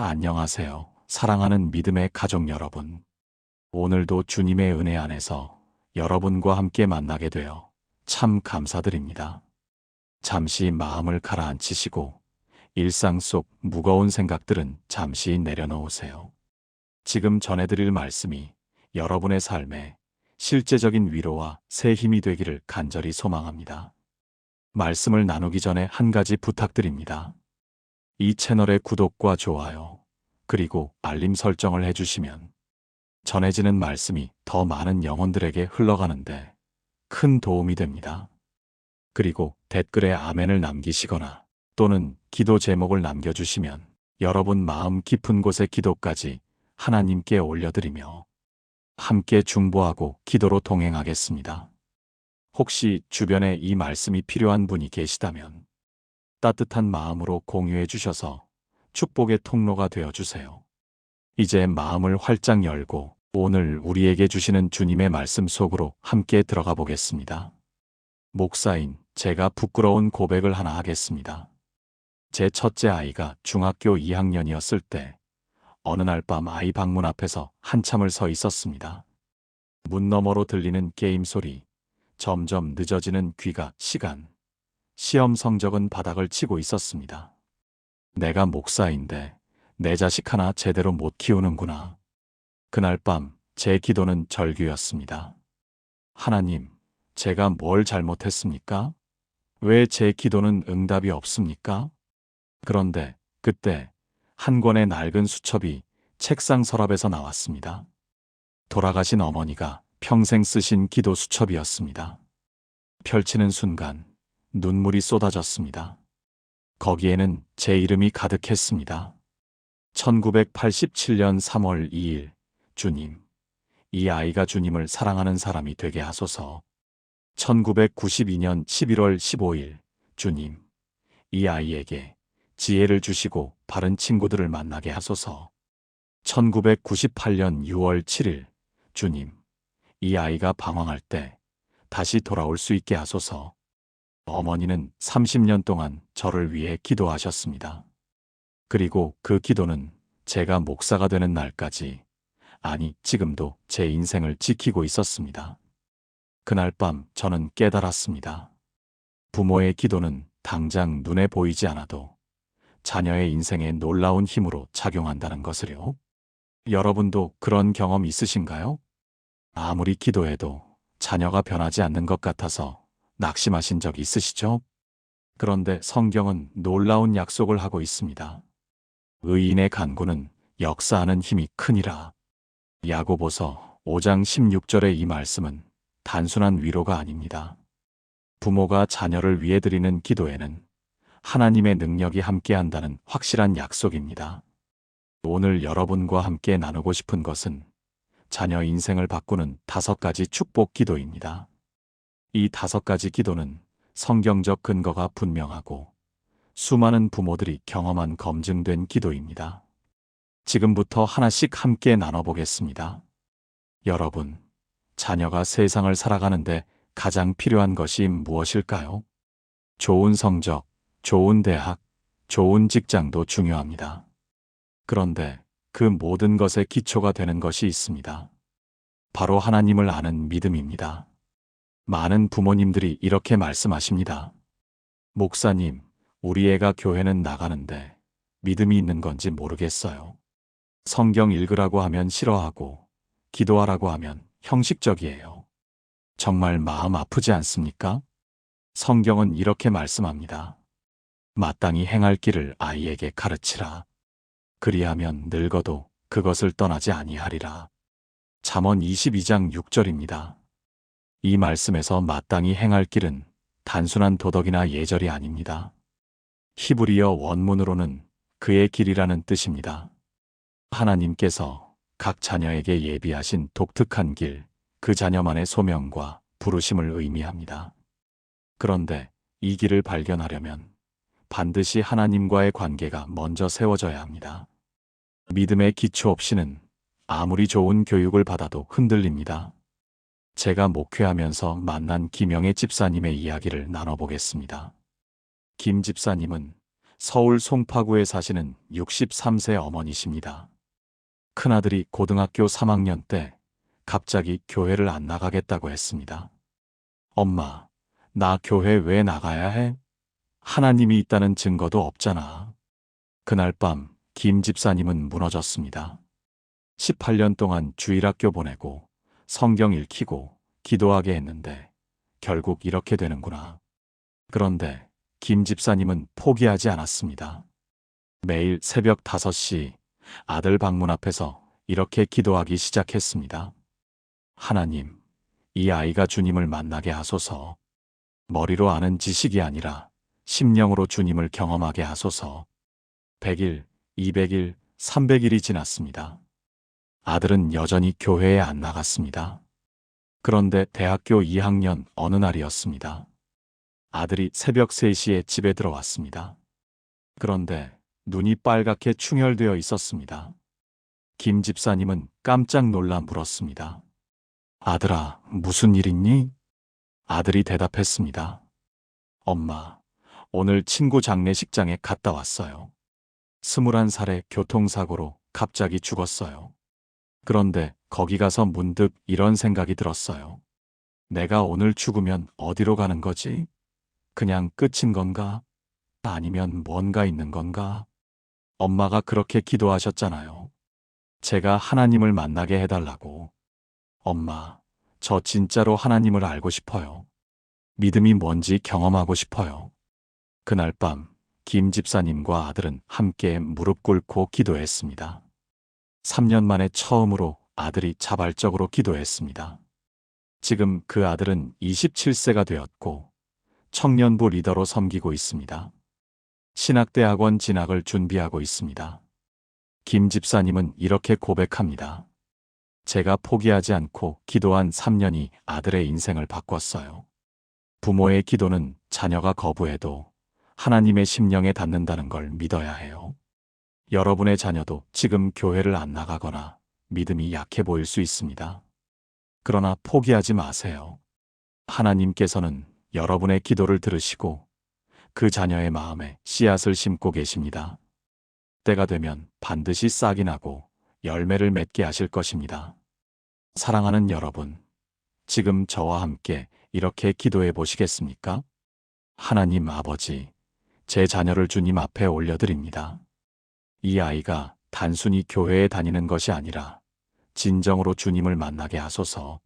안녕하세요. 사랑하는 믿음의 가족 여러분. 오늘도 주님의 은혜 안에서 여러분과 함께 만나게 되어 참 감사드립니다. 잠시 마음을 가라앉히시고 일상 속 무거운 생각들은 잠시 내려놓으세요. 지금 전해드릴 말씀이 여러분의 삶에 실제적인 위로와 새 힘이 되기를 간절히 소망합니다. 말씀을 나누기 전에 한 가지 부탁드립니다. 이 채널의 구독과 좋아요, 그리고 알림 설정을 해주시면 전해지는 말씀이 더 많은 영혼들에게 흘러가는데 큰 도움이 됩니다. 그리고 댓글에 아멘을 남기시거나 또는 기도 제목을 남겨주시면 여러분 마음 깊은 곳의 기도까지 하나님께 올려드리며 함께 중보하고 기도로 동행하겠습니다. 혹시 주변에 이 말씀이 필요한 분이 계시다면 따뜻한 마음으로 공유해 주셔서 축복의 통로가 되어 주세요. 이제 마음을 활짝 열고 오늘 우리에게 주시는 주님의 말씀 속으로 함께 들어가 보겠습니다. 목사인 제가 부끄러운 고백을 하나 하겠습니다. 제 첫째 아이가 중학교 2학년이었을 때 어느 날 밤 아이 방문 앞에서 한참을 서 있었습니다. 문 너머로 들리는 게임 소리, 점점 늦어지는 귀가 시간, 시험 성적은 바닥을 치고 있었습니다. 내가 목사인데 내 자식 하나 제대로 못 키우는구나. 그날 밤 제 기도는 절규였습니다. 하나님, 제가 뭘 잘못했습니까? 왜 제 기도는 응답이 없습니까? 그런데 그때 한 권의 낡은 수첩이 책상 서랍에서 나왔습니다. 돌아가신 어머니가 평생 쓰신 기도 수첩이었습니다. 펼치는 순간 눈물이 쏟아졌습니다. 거기에는 제 이름이 가득했습니다. 1987년 3월 2일, 주님, 이 아이가 주님을 사랑하는 사람이 되게 하소서. 1992년 11월 15일, 주님, 이 아이에게 지혜를 주시고 바른 친구들을 만나게 하소서. 1998년 6월 7일, 주님, 이 아이가 방황할 때 다시 돌아올 수 있게 하소서. 어머니는 30년 동안 저를 위해 기도하셨습니다. 그리고 그 기도는 제가 목사가 되는 날까지, 아니 지금도 제 인생을 지키고 있었습니다. 그날 밤 저는 깨달았습니다. 부모의 기도는 당장 눈에 보이지 않아도 자녀의 인생에 놀라운 힘으로 작용한다는 것을요. 여러분도 그런 경험 있으신가요? 아무리 기도해도 자녀가 변하지 않는 것 같아서 낙심하신 적 있으시죠? 그런데 성경은 놀라운 약속을 하고 있습니다. 의인의 간구는 역사하는 힘이 크니라. 야고보서 5장 16절의 이 말씀은 단순한 위로가 아닙니다. 부모가 자녀를 위해 드리는 기도에는 하나님의 능력이 함께한다는 확실한 약속입니다. 오늘 여러분과 함께 나누고 싶은 것은 자녀 인생을 바꾸는 5가지 축복 기도입니다. 이 5가지 기도는 성경적 근거가 분명하고 수많은 부모들이 경험한 검증된 기도입니다. 지금부터 하나씩 함께 나눠보겠습니다. 여러분, 자녀가 세상을 살아가는데 가장 필요한 것이 무엇일까요? 좋은 성적, 좋은 대학, 좋은 직장도 중요합니다. 그런데 그 모든 것의 기초가 되는 것이 있습니다. 바로 하나님을 아는 믿음입니다. 많은 부모님들이 이렇게 말씀하십니다. 목사님, 우리 애가 교회는 나가는데 믿음이 있는 건지 모르겠어요. 성경 읽으라고 하면 싫어하고 기도하라고 하면 형식적이에요. 정말 마음 아프지 않습니까? 성경은 이렇게 말씀합니다. 마땅히 행할 길을 아이에게 가르치라. 그리하면 늙어도 그것을 떠나지 아니하리라. 잠언 22장 6절입니다. 이 말씀에서 마땅히 행할 길은 단순한 도덕이나 예절이 아닙니다. 히브리어 원문으로는 그의 길이라는 뜻입니다. 하나님께서 각 자녀에게 예비하신 독특한 길, 그 자녀만의 소명과 부르심을 의미합니다. 그런데 이 길을 발견하려면 반드시 하나님과의 관계가 먼저 세워져야 합니다. 믿음의 기초 없이는 아무리 좋은 교육을 받아도 흔들립니다. 제가 목회하면서 만난 김영애 집사님의 이야기를 나눠보겠습니다. 김 집사님은 서울 송파구에 사시는 63세 어머니십니다. 큰아들이 고등학교 3학년 때 갑자기 교회를 안 나가겠다고 했습니다. 엄마, 나 교회 왜 나가야 해? 하나님이 있다는 증거도 없잖아. 그날 밤 김 집사님은 무너졌습니다. 18년 동안 주일학교 보내고 성경 읽히고 기도하게 했는데 결국 이렇게 되는구나. 그런데 김 집사님은 포기하지 않았습니다. 매일 새벽 5시 아들 방문 앞에서 이렇게 기도하기 시작했습니다. 하나님, 이 아이가 주님을 만나게 하소서. 머리로 아는 지식이 아니라 심령으로 주님을 경험하게 하소서. 100일, 200일, 300일이 지났습니다. 아들은 여전히 교회에 안 나갔습니다. 그런데 대학교 2학년 어느 날이었습니다. 아들이 새벽 3시에 집에 들어왔습니다. 그런데 눈이 빨갛게 충혈되어 있었습니다. 김 집사님은 깜짝 놀라 물었습니다. 아들아, 무슨 일 있니? 아들이 대답했습니다. 엄마, 오늘 친구 장례식장에 갔다 왔어요. 21살에 교통사고로 갑자기 죽었어요. 그런데 거기 가서 문득 이런 생각이 들었어요. 내가 오늘 죽으면 어디로 가는 거지? 그냥 끝인 건가? 아니면 뭔가 있는 건가? 엄마가 그렇게 기도하셨잖아요. 제가 하나님을 만나게 해달라고. 엄마, 저 진짜로 하나님을 알고 싶어요. 믿음이 뭔지 경험하고 싶어요. 그날 밤, 김 집사님과 아들은 함께 무릎 꿇고 기도했습니다. 3년 만에 처음으로 아들이 자발적으로 기도했습니다. 지금 그 아들은 27세가 되었고 청년부 리더로 섬기고 있습니다. 신학대학원 진학을 준비하고 있습니다. 김 집사님은 이렇게 고백합니다. 제가 포기하지 않고 기도한 3년이 아들의 인생을 바꿨어요. 부모의 기도는 자녀가 거부해도 하나님의 심령에 닿는다는 걸 믿어야 해요. 여러분의 자녀도 지금 교회를 안 나가거나 믿음이 약해 보일 수 있습니다. 그러나 포기하지 마세요. 하나님께서는 여러분의 기도를 들으시고 그 자녀의 마음에 씨앗을 심고 계십니다. 때가 되면 반드시 싹이 나고 열매를 맺게 하실 것입니다. 사랑하는 여러분, 지금 저와 함께 이렇게 기도해 보시겠습니까? 하나님 아버지, 제 자녀를 주님 앞에 올려드립니다. 이 아이가 단순히 교회에 다니는 것이 아니라 진정으로 주님을 만나게 하소서.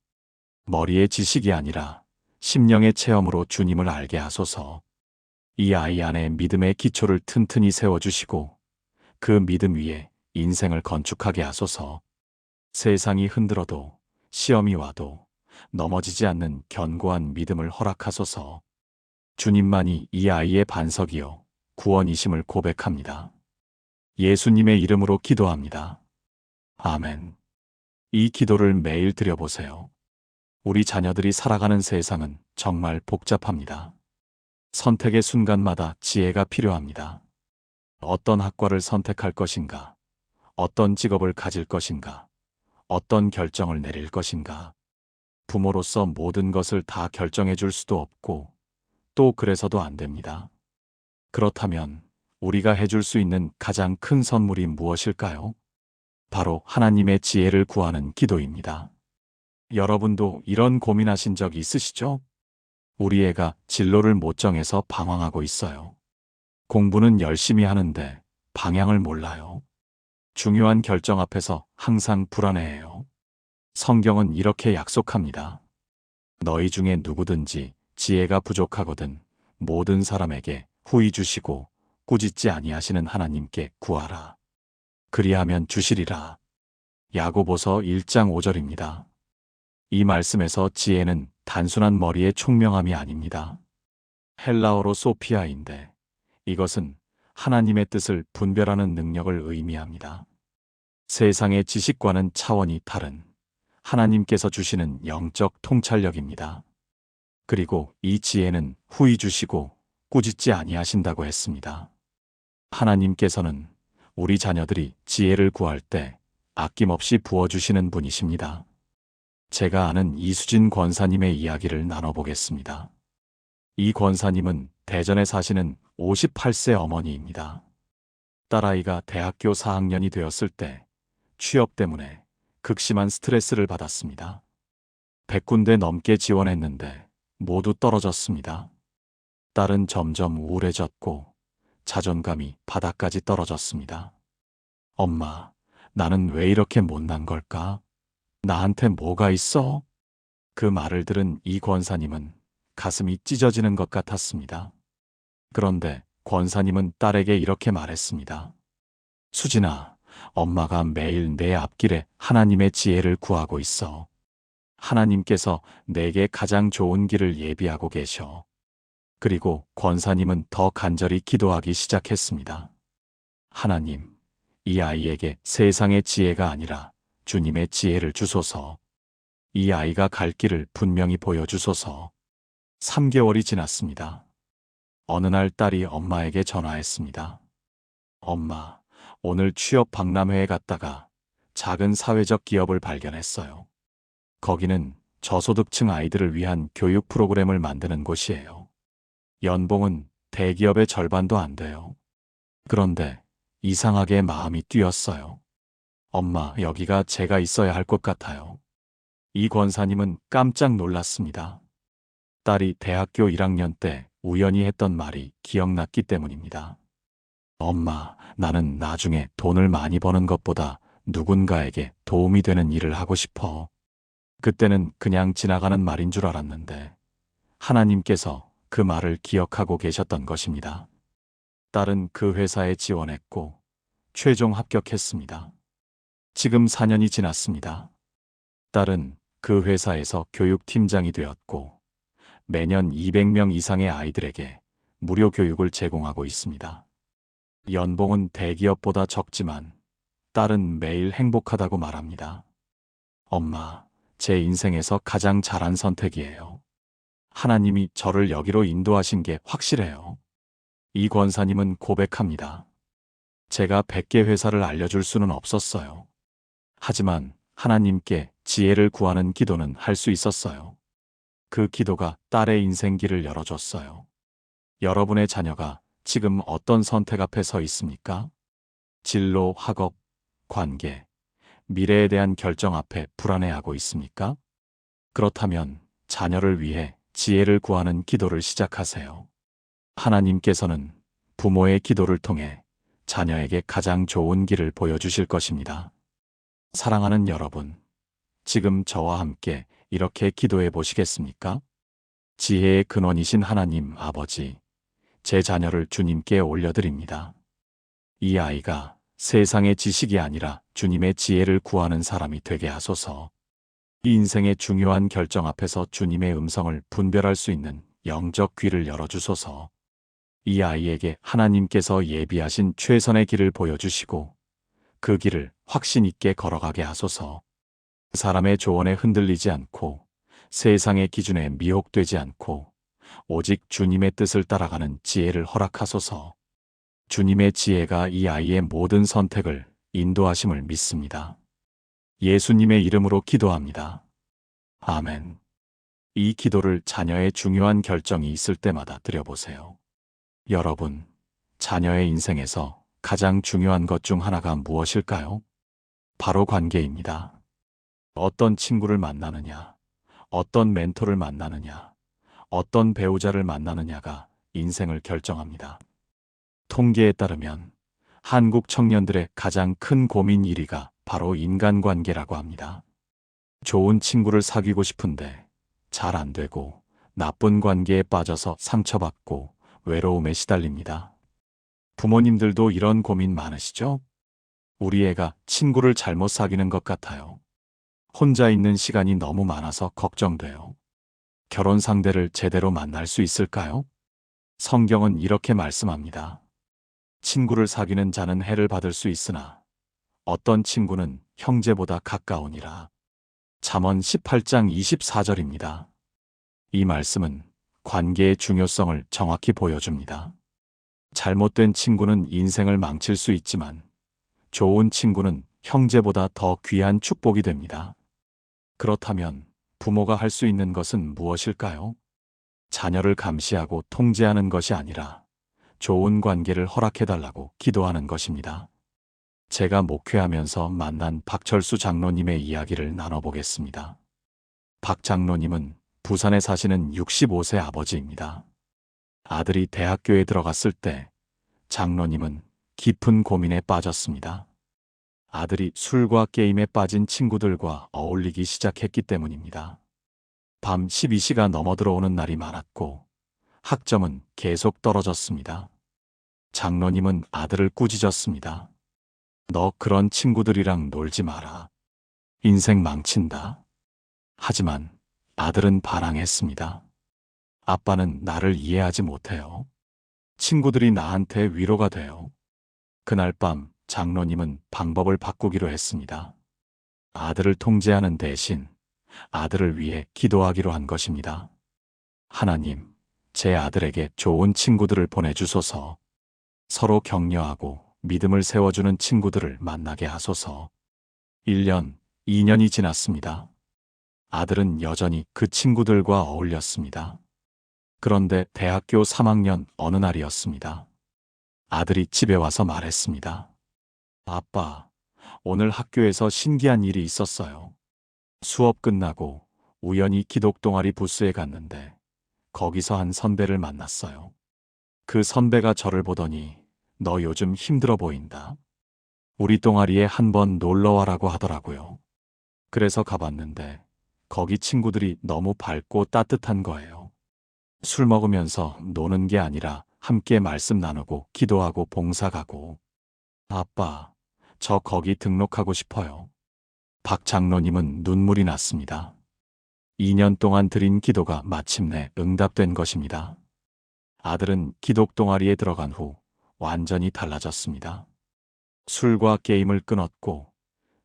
머리의 지식이 아니라 심령의 체험으로 주님을 알게 하소서. 이 아이 안에 믿음의 기초를 튼튼히 세워주시고 그 믿음 위에 인생을 건축하게 하소서. 세상이 흔들어도 시험이 와도 넘어지지 않는 견고한 믿음을 허락하소서. 주님만이 이 아이의 반석이요 구원이심을 고백합니다. 예수님의 이름으로 기도합니다. 아멘. 이 기도를 매일 드려보세요. 우리 자녀들이 살아가는 세상은 정말 복잡합니다. 선택의 순간마다 지혜가 필요합니다. 어떤 학과를 선택할 것인가? 어떤 직업을 가질 것인가? 어떤 결정을 내릴 것인가? 부모로서 모든 것을 다 결정해 줄 수도 없고 또 그래서도 안 됩니다. 그렇다면 우리가 해줄 수 있는 가장 큰 선물이 무엇일까요? 바로 하나님의 지혜를 구하는 기도입니다. 여러분도 이런 고민하신 적 있으시죠? 우리 애가 진로를 못 정해서 방황하고 있어요. 공부는 열심히 하는데 방향을 몰라요. 중요한 결정 앞에서 항상 불안해해요. 성경은 이렇게 약속합니다. 너희 중에 누구든지 지혜가 부족하거든 모든 사람에게 후히 주시고 꾸짖지 아니하시는 하나님께 구하라. 그리하면 주시리라. 야고보서 1장 5절입니다. 이 말씀에서 지혜는 단순한 머리의 총명함이 아닙니다. 헬라어로 소피아인데 이것은 하나님의 뜻을 분별하는 능력을 의미합니다. 세상의 지식과는 차원이 다른 하나님께서 주시는 영적 통찰력입니다. 그리고 이 지혜는 후히 주시고 꾸짖지 아니하신다고 했습니다. 하나님께서는 우리 자녀들이 지혜를 구할 때 아낌없이 부어주시는 분이십니다. 제가 아는 이수진 권사님의 이야기를 나눠보겠습니다. 이 권사님은 대전에 사시는 58세 어머니입니다. 딸아이가 대학교 4학년이 되었을 때 취업 때문에 극심한 스트레스를 받았습니다. 100군데 넘게 지원했는데 모두 떨어졌습니다. 딸은 점점 우울해졌고 자존감이 바닥까지 떨어졌습니다. 엄마, 나는 왜 이렇게 못난 걸까? 나한테 뭐가 있어? 그 말을 들은 이 권사님은 가슴이 찢어지는 것 같았습니다. 그런데 권사님은 딸에게 이렇게 말했습니다. 수진아, 엄마가 매일 내 앞길에 하나님의 지혜를 구하고 있어. 하나님께서 내게 가장 좋은 길을 예비하고 계셔. 그리고 권사님은 더 간절히 기도하기 시작했습니다. 하나님, 이 아이에게 세상의 지혜가 아니라 주님의 지혜를 주소서. 이 아이가 갈 길을 분명히 보여주소서. 3개월이 지났습니다. 어느 날 딸이 엄마에게 전화했습니다. 엄마, 오늘 취업 박람회에 갔다가 작은 사회적 기업을 발견했어요. 거기는 저소득층 아이들을 위한 교육 프로그램을 만드는 곳이에요. 연봉은 대기업의 절반도 안 돼요. 그런데 이상하게 마음이 뛰었어요. 엄마, 여기가 제가 있어야 할 것 같아요. 이 권사님은 깜짝 놀랐습니다. 딸이 대학교 1학년 때 우연히 했던 말이 기억났기 때문입니다. 엄마, 나는 나중에 돈을 많이 버는 것보다 누군가에게 도움이 되는 일을 하고 싶어. 그때는 그냥 지나가는 말인 줄 알았는데 하나님께서 그 말을 기억하고 계셨던 것입니다. 딸은 그 회사에 지원했고 최종 합격했습니다. 지금 4년이 지났습니다. 딸은 그 회사에서 교육팀장이 되었고 매년 200명 이상의 아이들에게 무료 교육을 제공하고 있습니다. 연봉은 대기업보다 적지만 딸은 매일 행복하다고 말합니다. 엄마, 제 인생에서 가장 잘한 선택이에요. 하나님이 저를 여기로 인도하신 게 확실해요. 이 권사님은 고백합니다. 제가 100개 회사를 알려줄 수는 없었어요. 하지만 하나님께 지혜를 구하는 기도는 할 수 있었어요. 그 기도가 딸의 인생길을 열어줬어요. 여러분의 자녀가 지금 어떤 선택 앞에 서 있습니까? 진로, 학업, 관계, 미래에 대한 결정 앞에 불안해하고 있습니까? 그렇다면 자녀를 위해 지혜를 구하는 기도를 시작하세요. 하나님께서는 부모의 기도를 통해 자녀에게 가장 좋은 길을 보여주실 것입니다. 사랑하는 여러분, 지금 저와 함께 이렇게 기도해 보시겠습니까? 지혜의 근원이신 하나님 아버지, 제 자녀를 주님께 올려드립니다. 이 아이가 세상의 지식이 아니라 주님의 지혜를 구하는 사람이 되게 하소서. 이 인생의 중요한 결정 앞에서 주님의 음성을 분별할 수 있는 영적 귀를 열어주소서. 이 아이에게 하나님께서 예비하신 최선의 길을 보여주시고 그 길을 확신 있게 걸어가게 하소서. 사람의 조언에 흔들리지 않고 세상의 기준에 미혹되지 않고 오직 주님의 뜻을 따라가는 지혜를 허락하소서. 주님의 지혜가 이 아이의 모든 선택을 인도하심을 믿습니다. 예수님의 이름으로 기도합니다. 아멘. 이 기도를 자녀의 중요한 결정이 있을 때마다 드려보세요. 여러분, 자녀의 인생에서 가장 중요한 것 중 하나가 무엇일까요? 바로 관계입니다. 어떤 친구를 만나느냐, 어떤 멘토를 만나느냐, 어떤 배우자를 만나느냐가 인생을 결정합니다. 통계에 따르면 한국 청년들의 가장 큰 고민 1위가 바로 인간관계라고 합니다. 좋은 친구를 사귀고 싶은데 잘 안 되고 나쁜 관계에 빠져서 상처받고 외로움에 시달립니다. 부모님들도 이런 고민 많으시죠? 우리 애가 친구를 잘못 사귀는 것 같아요. 혼자 있는 시간이 너무 많아서 걱정돼요. 결혼 상대를 제대로 만날 수 있을까요? 성경은 이렇게 말씀합니다. 친구를 사귀는 자는 해를 받을 수 있으나 어떤 친구는 형제보다 가까우니라. 잠언 18장 24절입니다. 이 말씀은 관계의 중요성을 정확히 보여줍니다. 잘못된 친구는 인생을 망칠 수 있지만 좋은 친구는 형제보다 더 귀한 축복이 됩니다. 그렇다면 부모가 할 수 있는 것은 무엇일까요? 자녀를 감시하고 통제하는 것이 아니라 좋은 관계를 허락해달라고 기도하는 것입니다. 제가 목회하면서 만난 박철수 장로님의 이야기를 나눠보겠습니다. 박 장로님은 부산에 사시는 65세 아버지입니다. 아들이 대학교에 들어갔을 때 장로님은 깊은 고민에 빠졌습니다. 아들이 술과 게임에 빠진 친구들과 어울리기 시작했기 때문입니다. 밤 12시가 넘어 들어오는 날이 많았고 학점은 계속 떨어졌습니다. 장로님은 아들을 꾸짖었습니다. 너 그런 친구들이랑 놀지 마라. 인생 망친다. 하지만 아들은 반항했습니다. 아빠는 나를 이해하지 못해요. 친구들이 나한테 위로가 돼요. 그날 밤 장로님은 방법을 바꾸기로 했습니다. 아들을 통제하는 대신 아들을 위해 기도하기로 한 것입니다. 하나님, 제 아들에게 좋은 친구들을 보내주소서. 서로 격려하고 믿음을 세워주는 친구들을 만나게 하소서. 1년, 2년이 지났습니다. 아들은 여전히 그 친구들과 어울렸습니다. 그런데 대학교 3학년 어느 날이었습니다. 아들이 집에 와서 말했습니다. 아빠, 오늘 학교에서 신기한 일이 있었어요. 수업 끝나고 우연히 기독 동아리 부스에 갔는데 거기서 한 선배를 만났어요. 그 선배가 저를 보더니 너 요즘 힘들어 보인다. 우리 동아리에 한번 놀러 와라고 하더라고요. 그래서 가봤는데 거기 친구들이 너무 밝고 따뜻한 거예요. 술 먹으면서 노는 게 아니라 함께 말씀 나누고 기도하고 봉사 가고. 아빠, 저 거기 등록하고 싶어요. 박 장로님은 눈물이 났습니다. 2년 동안 드린 기도가 마침내 응답된 것입니다. 아들은 기독 동아리에 들어간 후 완전히 달라졌습니다. 술과 게임을 끊었고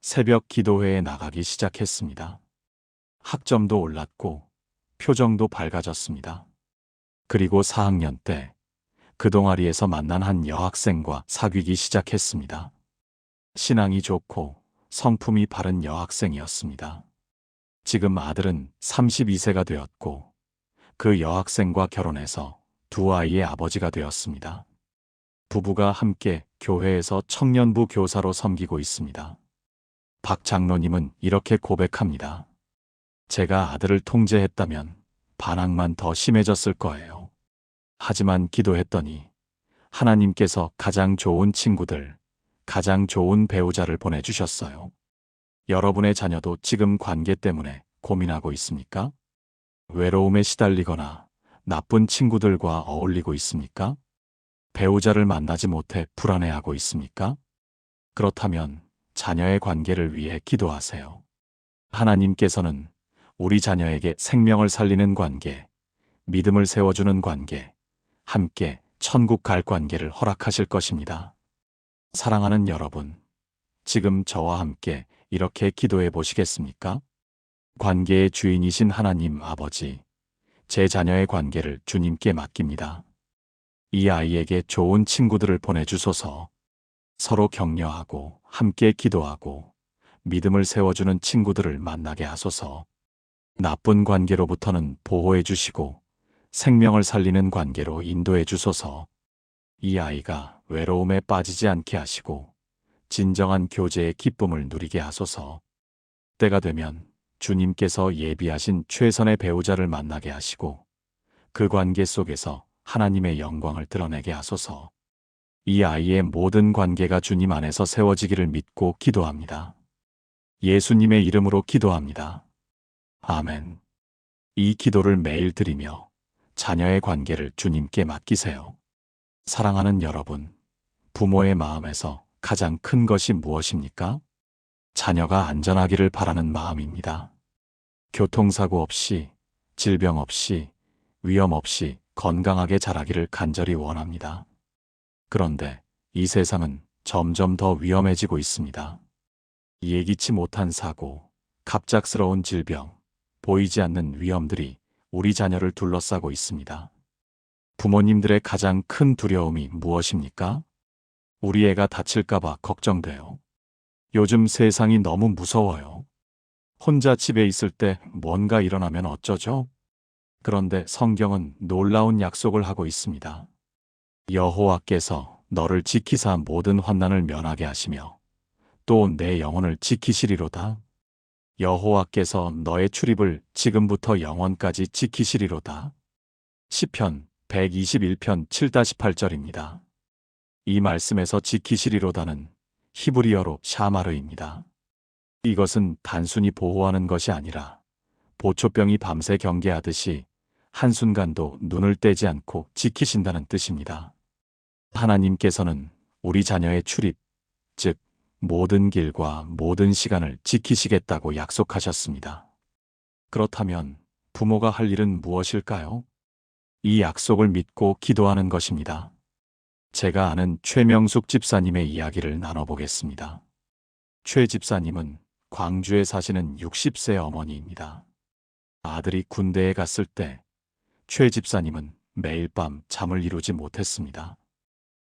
새벽 기도회에 나가기 시작했습니다. 학점도 올랐고 표정도 밝아졌습니다. 그리고 4학년 때 그 동아리에서 만난 한 여학생과 사귀기 시작했습니다. 신앙이 좋고 성품이 바른 여학생이었습니다. 지금 아들은 32세가 되었고 그 여학생과 결혼해서 두 아이의 아버지가 되었습니다. 부부가 함께 교회에서 청년부 교사로 섬기고 있습니다. 박 장로님은 이렇게 고백합니다. 제가 아들을 통제했다면 반항만 더 심해졌을 거예요. 하지만 기도했더니 하나님께서 가장 좋은 친구들, 가장 좋은 배우자를 보내주셨어요. 여러분의 자녀도 지금 관계 때문에 고민하고 있습니까? 외로움에 시달리거나 나쁜 친구들과 어울리고 있습니까? 배우자를 만나지 못해 불안해하고 있습니까? 그렇다면 자녀의 관계를 위해 기도하세요. 하나님께서는 우리 자녀에게 생명을 살리는 관계, 믿음을 세워주는 관계, 함께 천국 갈 관계를 허락하실 것입니다. 사랑하는 여러분, 지금 저와 함께 이렇게 기도해 보시겠습니까? 관계의 주인이신 하나님 아버지, 제 자녀의 관계를 주님께 맡깁니다. 이 아이에게 좋은 친구들을 보내주소서. 서로 격려하고 함께 기도하고 믿음을 세워주는 친구들을 만나게 하소서. 나쁜 관계로부터는 보호해 주시고 생명을 살리는 관계로 인도해 주소서. 이 아이가 외로움에 빠지지 않게 하시고 진정한 교제의 기쁨을 누리게 하소서. 때가 되면 주님께서 예비하신 최선의 배우자를 만나게 하시고 그 관계 속에서 하나님의 영광을 드러내게 하소서. 이 아이의 모든 관계가 주님 안에서 세워지기를 믿고 기도합니다. 예수님의 이름으로 기도합니다. 아멘. 이 기도를 매일 드리며 자녀의 관계를 주님께 맡기세요. 사랑하는 여러분, 부모의 마음에서 가장 큰 것이 무엇입니까? 자녀가 안전하기를 바라는 마음입니다. 교통사고 없이, 질병 없이, 위험 없이 건강하게 자라기를 간절히 원합니다. 그런데 이 세상은 점점 더 위험해지고 있습니다. 예기치 못한 사고, 갑작스러운 질병, 보이지 않는 위험들이 우리 자녀를 둘러싸고 있습니다. 부모님들의 가장 큰 두려움이 무엇입니까? 우리 애가 다칠까봐 걱정돼요. 요즘 세상이 너무 무서워요. 혼자 집에 있을 때 뭔가 일어나면 어쩌죠? 그런데 성경은 놀라운 약속을 하고 있습니다. 여호와께서 너를 지키사 모든 환난을 면하게 하시며 또 내 영혼을 지키시리로다. 여호와께서 너의 출입을 지금부터 영원까지 지키시리로다. 시편 121편 7-8절입니다. 이 말씀에서 지키시리로다는 히브리어로 샤마르입니다. 이것은 단순히 보호하는 것이 아니라 보초병이 밤새 경계하듯이 한순간도 눈을 떼지 않고 지키신다는 뜻입니다. 하나님께서는 우리 자녀의 출입, 즉 모든 길과 모든 시간을 지키시겠다고 약속하셨습니다. 그렇다면 부모가 할 일은 무엇일까요? 이 약속을 믿고 기도하는 것입니다. 제가 아는 최명숙 집사님의 이야기를 나눠보겠습니다. 최 집사님은 광주에 사시는 60세 어머니입니다. 아들이 군대에 갔을 때 최 집사님은 매일 밤 잠을 이루지 못했습니다.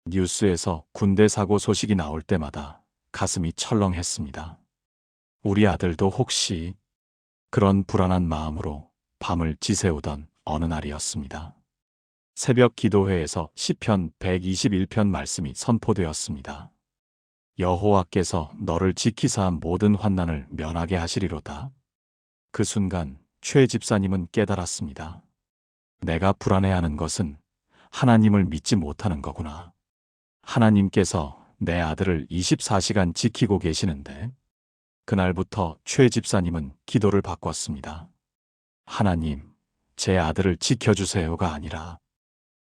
뉴스에서 군대 사고 소식이 나올 때마다 가슴이 철렁했습니다. 우리 아들도 혹시 그런 불안한 마음으로 밤을 지새우던 어느 날이었습니다. 새벽 기도회에서 시편 121편 말씀이 선포되었습니다. 여호와께서 너를 지키사 모든 환난을 면하게 하시리로다. 그 순간 최 집사님은 깨달았습니다. 내가 불안해하는 것은 하나님을 믿지 못하는 거구나. 하나님께서 내 아들을 24시간 지키고 계시는데. 그날부터 최 집사님은 기도를 바꿨습니다. 하나님, 제 아들을 지켜주세요가 아니라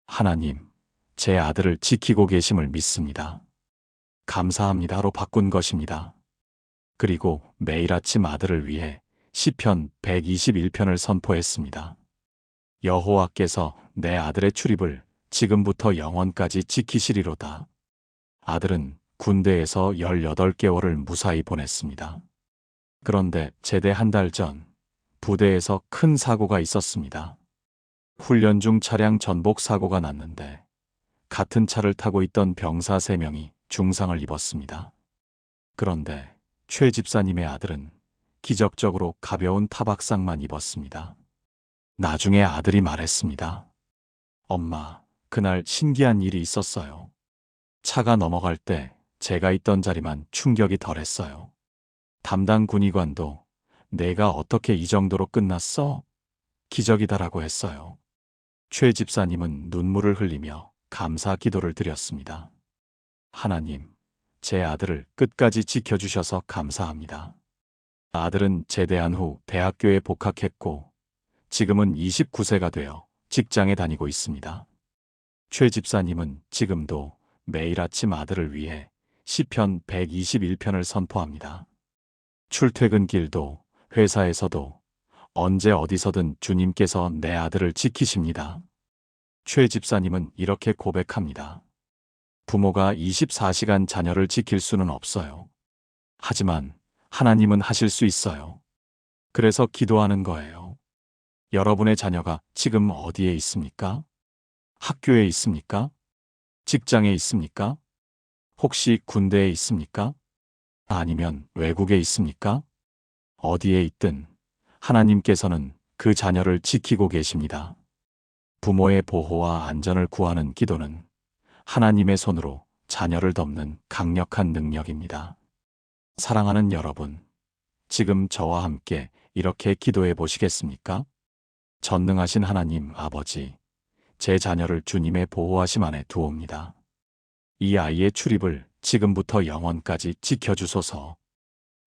하나님, 제 아들을 지키고 계심을 믿습니다. 감사합니다로 바꾼 것입니다. 그리고 매일 아침 아들을 위해 시편 121편을 선포했습니다. 여호와께서 내 아들의 출입을 지금부터 영원까지 지키시리로다. 아들은 군대에서 18개월을 무사히 보냈습니다. 그런데 제대 한 달 전 부대에서 큰 사고가 있었습니다. 훈련 중 차량 전복 사고가 났는데 같은 차를 타고 있던 병사 3명이 중상을 입었습니다. 그런데 최 집사님의 아들은 기적적으로 가벼운 타박상만 입었습니다. 나중에 아들이 말했습니다. 엄마, 그날 신기한 일이 있었어요. 차가 넘어갈 때 제가 있던 자리만 충격이 덜했어요. 담당 군의관도 내가 어떻게 이 정도로 끝났어? 기적이다라고 했어요. 최 집사님은 눈물을 흘리며 감사 기도를 드렸습니다. 하나님, 제 아들을 끝까지 지켜주셔서 감사합니다. 아들은 제대한 후 대학교에 복학했고 지금은 29세가 되어 직장에 다니고 있습니다. 최 집사님은 지금도 매일 아침 아들을 위해 시편 121편을 선포합니다. 출퇴근길도 회사에서도 언제 어디서든 주님께서 내 아들을 지키십니다. 최 집사님은 이렇게 고백합니다. 부모가 24시간 자녀를 지킬 수는 없어요. 하지만 하나님은 하실 수 있어요. 그래서 기도하는 거예요. 여러분의 자녀가 지금 어디에 있습니까? 학교에 있습니까? 직장에 있습니까? 혹시 군대에 있습니까? 아니면 외국에 있습니까? 어디에 있든 하나님께서는 그 자녀를 지키고 계십니다. 부모의 보호와 안전을 구하는 기도는 하나님의 손으로 자녀를 덮는 강력한 능력입니다. 사랑하는 여러분, 지금 저와 함께 이렇게 기도해 보시겠습니까? 전능하신 하나님 아버지, 제 자녀를 주님의 보호하심 안에 두옵니다. 이 아이의 출입을 지금부터 영원까지 지켜주소서.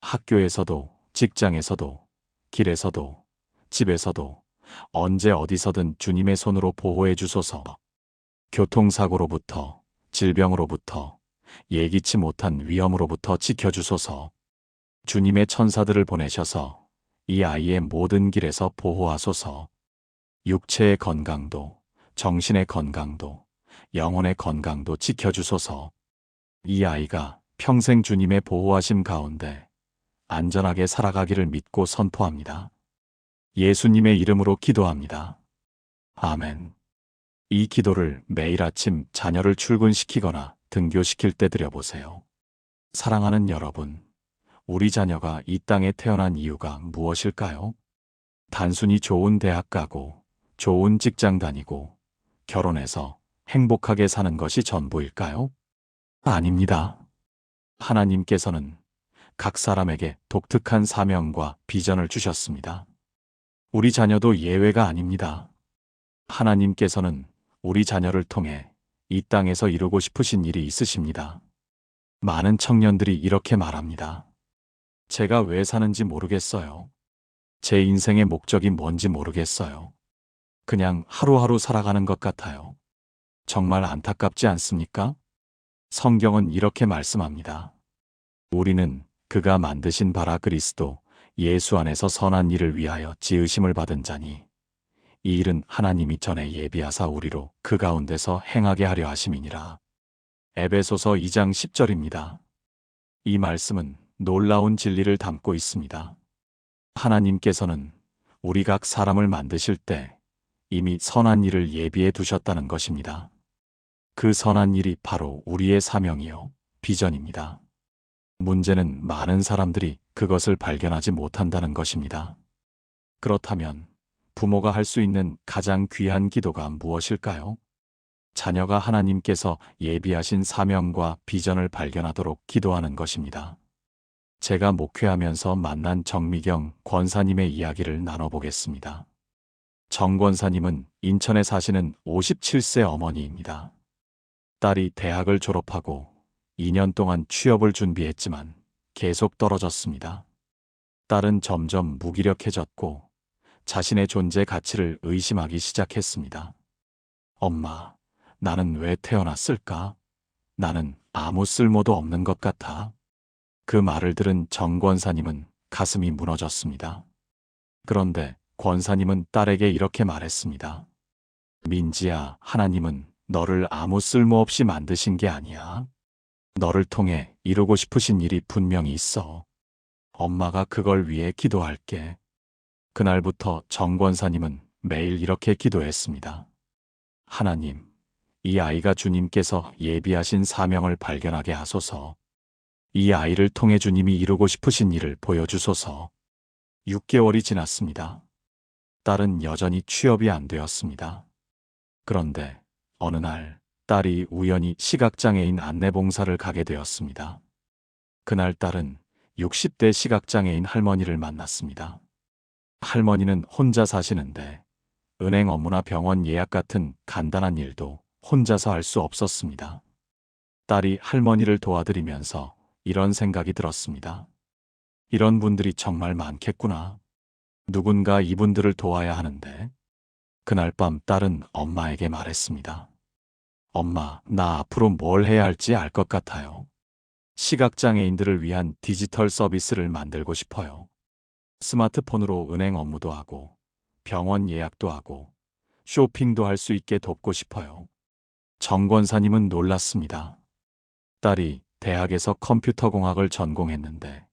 학교에서도, 직장에서도, 길에서도, 집에서도, 언제 어디서든 주님의 손으로 보호해 주소서. 교통사고로부터, 질병으로부터, 예기치 못한 위험으로부터 지켜주소서. 주님의 천사들을 보내셔서 이 아이의 모든 길에서 보호하소서. 육체의 건강도, 정신의 건강도, 영혼의 건강도 지켜주소서. 이 아이가 평생 주님의 보호하심 가운데 안전하게 살아가기를 믿고 선포합니다. 예수님의 이름으로 기도합니다. 아멘. 이 기도를 매일 아침 자녀를 출근시키거나 등교시킬 때 드려보세요. 사랑하는 여러분, 우리 자녀가 이 땅에 태어난 이유가 무엇일까요? 단순히 좋은 대학 가고, 좋은 직장 다니고, 결혼해서 행복하게 사는 것이 전부일까요? 아닙니다. 하나님께서는 각 사람에게 독특한 사명과 비전을 주셨습니다. 우리 자녀도 예외가 아닙니다. 하나님께서는 우리 자녀를 통해 이 땅에서 이루고 싶으신 일이 있으십니다. 많은 청년들이 이렇게 말합니다. 제가 왜 사는지 모르겠어요. 제 인생의 목적이 뭔지 모르겠어요. 그냥 하루하루 살아가는 것 같아요. 정말 안타깝지 않습니까? 성경은 이렇게 말씀합니다. 우리는 그가 만드신 바라 그리스도 예수 안에서 선한 일을 위하여 지으심을 받은 자니 이 일은 하나님이 전에 예비하사 우리로 그 가운데서 행하게 하려 하심이니라. 에베소서 2장 10절입니다. 이 말씀은 놀라운 진리를 담고 있습니다. 하나님께서는 우리 각 사람을 만드실 때 이미 선한 일을 예비해 두셨다는 것입니다. 그 선한 일이 바로 우리의 사명이요, 비전입니다. 문제는 많은 사람들이 그것을 발견하지 못한다는 것입니다. 그렇다면 부모가 할 수 있는 가장 귀한 기도가 무엇일까요? 자녀가 하나님께서 예비하신 사명과 비전을 발견하도록 기도하는 것입니다. 제가 목회하면서 만난 정미경 권사님의 이야기를 나눠보겠습니다. 정 권사님은 인천에 사시는 57세 어머니입니다. 딸이 대학을 졸업하고 2년 동안 취업을 준비했지만 계속 떨어졌습니다. 딸은 점점 무기력해졌고 자신의 존재 가치를 의심하기 시작했습니다. 엄마, 나는 왜 태어났을까? 나는 아무 쓸모도 없는 것 같아. 그 말을 들은 정 권사님은 가슴이 무너졌습니다. 그런데 권사님은 딸에게 이렇게 말했습니다. 민지야, 하나님은 너를 아무 쓸모없이 만드신 게 아니야. 너를 통해 이루고 싶으신 일이 분명히 있어. 엄마가 그걸 위해 기도할게. 그날부터 정 권사님은 매일 이렇게 기도했습니다. 하나님, 이 아이가 주님께서 예비하신 사명을 발견하게 하소서. 이 아이를 통해 주님이 이루고 싶으신 일을 보여주소서. 6개월이 지났습니다. 딸은 여전히 취업이 안 되었습니다. 그런데 어느 날 딸이 우연히 시각장애인 안내봉사를 가게 되었습니다. 그날 딸은 60대 시각장애인 할머니를 만났습니다. 할머니는 혼자 사시는데 은행 업무나 병원 예약 같은 간단한 일도 혼자서 할 수 없었습니다. 딸이 할머니를 도와드리면서 이런 생각이 들었습니다. 이런 분들이 정말 많겠구나. 누군가 이분들을 도와야 하는데. 그날 밤 딸은 엄마에게 말했습니다. 엄마, 나 앞으로 뭘 해야 할지 알 것 같아요. 시각장애인들을 위한 디지털 서비스를 만들고 싶어요. 스마트폰으로 은행 업무도 하고 병원 예약도 하고 쇼핑도 할 수 있게 돕고 싶어요. 정 권사님은 놀랐습니다. 딸이 대학에서 컴퓨터공학을 전공했는데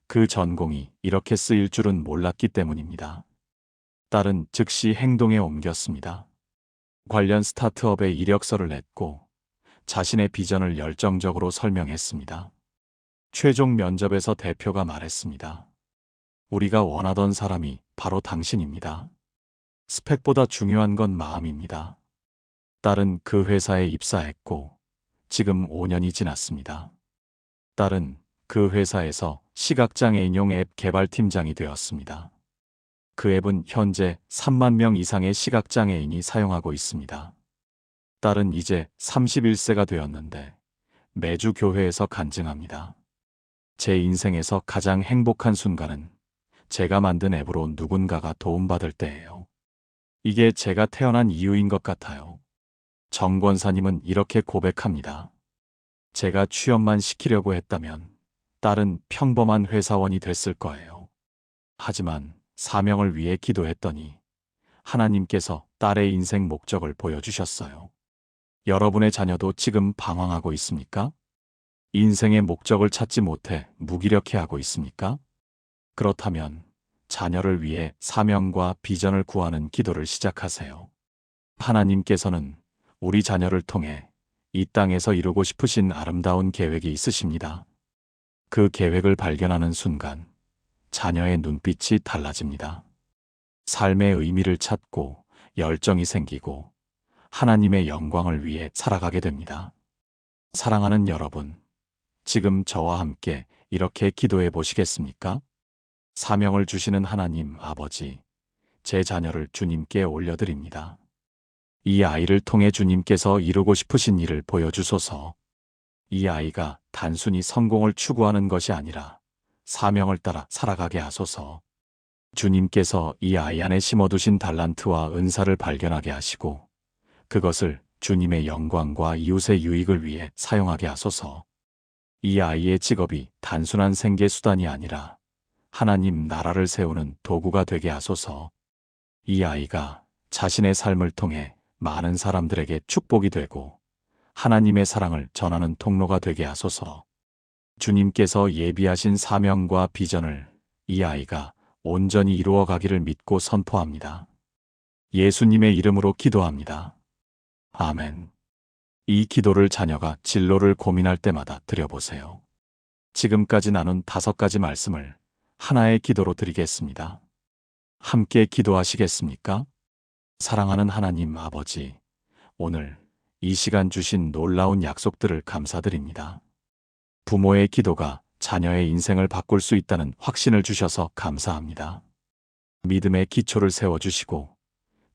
그 전공이 이렇게 쓰일 줄은 몰랐기 때문입니다. 딸은 즉시 행동에 옮겼습니다. 관련 스타트업에 이력서를 냈고 자신의 비전을 열정적으로 설명했습니다. 최종 면접에서 대표가 말했습니다. 우리가 원하던 사람이 바로 당신입니다. 스펙보다 중요한 건 마음입니다. 딸은 그 회사에 입사했고 지금 5년이 지났습니다. 딸은 그 회사에서 시각장애인용 앱 개발팀장이 되었습니다. 그 앱은 현재 3만 명 이상의 시각장애인이 사용하고 있습니다. 딸은 이제 31세가 되었는데 매주 교회에서 간증합니다. 제 인생에서 가장 행복한 순간은 제가 만든 앱으로 누군가가 도움받을 때예요. 이게 제가 태어난 이유인 것 같아요. 정 권사님은 이렇게 고백합니다. 제가 취업만 시키려고 했다면 딸은 평범한 회사원이 됐을 거예요. 하지만 사명을 위해 기도했더니 하나님께서 딸의 인생 목적을 보여주셨어요. 여러분의 자녀도 지금 방황하고 있습니까? 인생의 목적을 찾지 못해 무기력해하고 있습니까? 그렇다면 자녀를 위해 사명과 비전을 구하는 기도를 시작하세요. 하나님께서는 우리 자녀를 통해 이 땅에서 이루고 싶으신 아름다운 계획이 있으십니다. 그 계획을 발견하는 순간 자녀의 눈빛이 달라집니다. 삶의 의미를 찾고 열정이 생기고 하나님의 영광을 위해 살아가게 됩니다. 사랑하는 여러분, 지금 저와 함께 이렇게 기도해 보시겠습니까? 사명을 주시는 하나님 아버지, 제 자녀를 주님께 올려드립니다. 이 아이를 통해 주님께서 이루고 싶으신 일을 보여주소서. 이 아이가 단순히 성공을 추구하는 것이 아니라 사명을 따라 살아가게 하소서. 주님께서 이 아이 안에 심어두신 달란트와 은사를 발견하게 하시고 그것을 주님의 영광과 이웃의 유익을 위해 사용하게 하소서. 이 아이의 직업이 단순한 생계 수단이 아니라 하나님 나라를 세우는 도구가 되게 하소서. 이 아이가 자신의 삶을 통해 많은 사람들에게 축복이 되고 하나님의 사랑을 전하는 통로가 되게 하소서. 주님께서 예비하신 사명과 비전을 이 아이가 온전히 이루어 가기를 믿고 선포합니다. 예수님의 이름으로 기도합니다. 아멘. 이 기도를 자녀가 진로를 고민할 때마다 드려보세요. 지금까지 나눈 5가지 말씀을 하나의 기도로 드리겠습니다. 함께 기도하시겠습니까? 사랑하는 하나님 아버지, 오늘 이 시간 주신 놀라운 약속들을 감사드립니다. 부모의 기도가 자녀의 인생을 바꿀 수 있다는 확신을 주셔서 감사합니다. 믿음의 기초를 세워주시고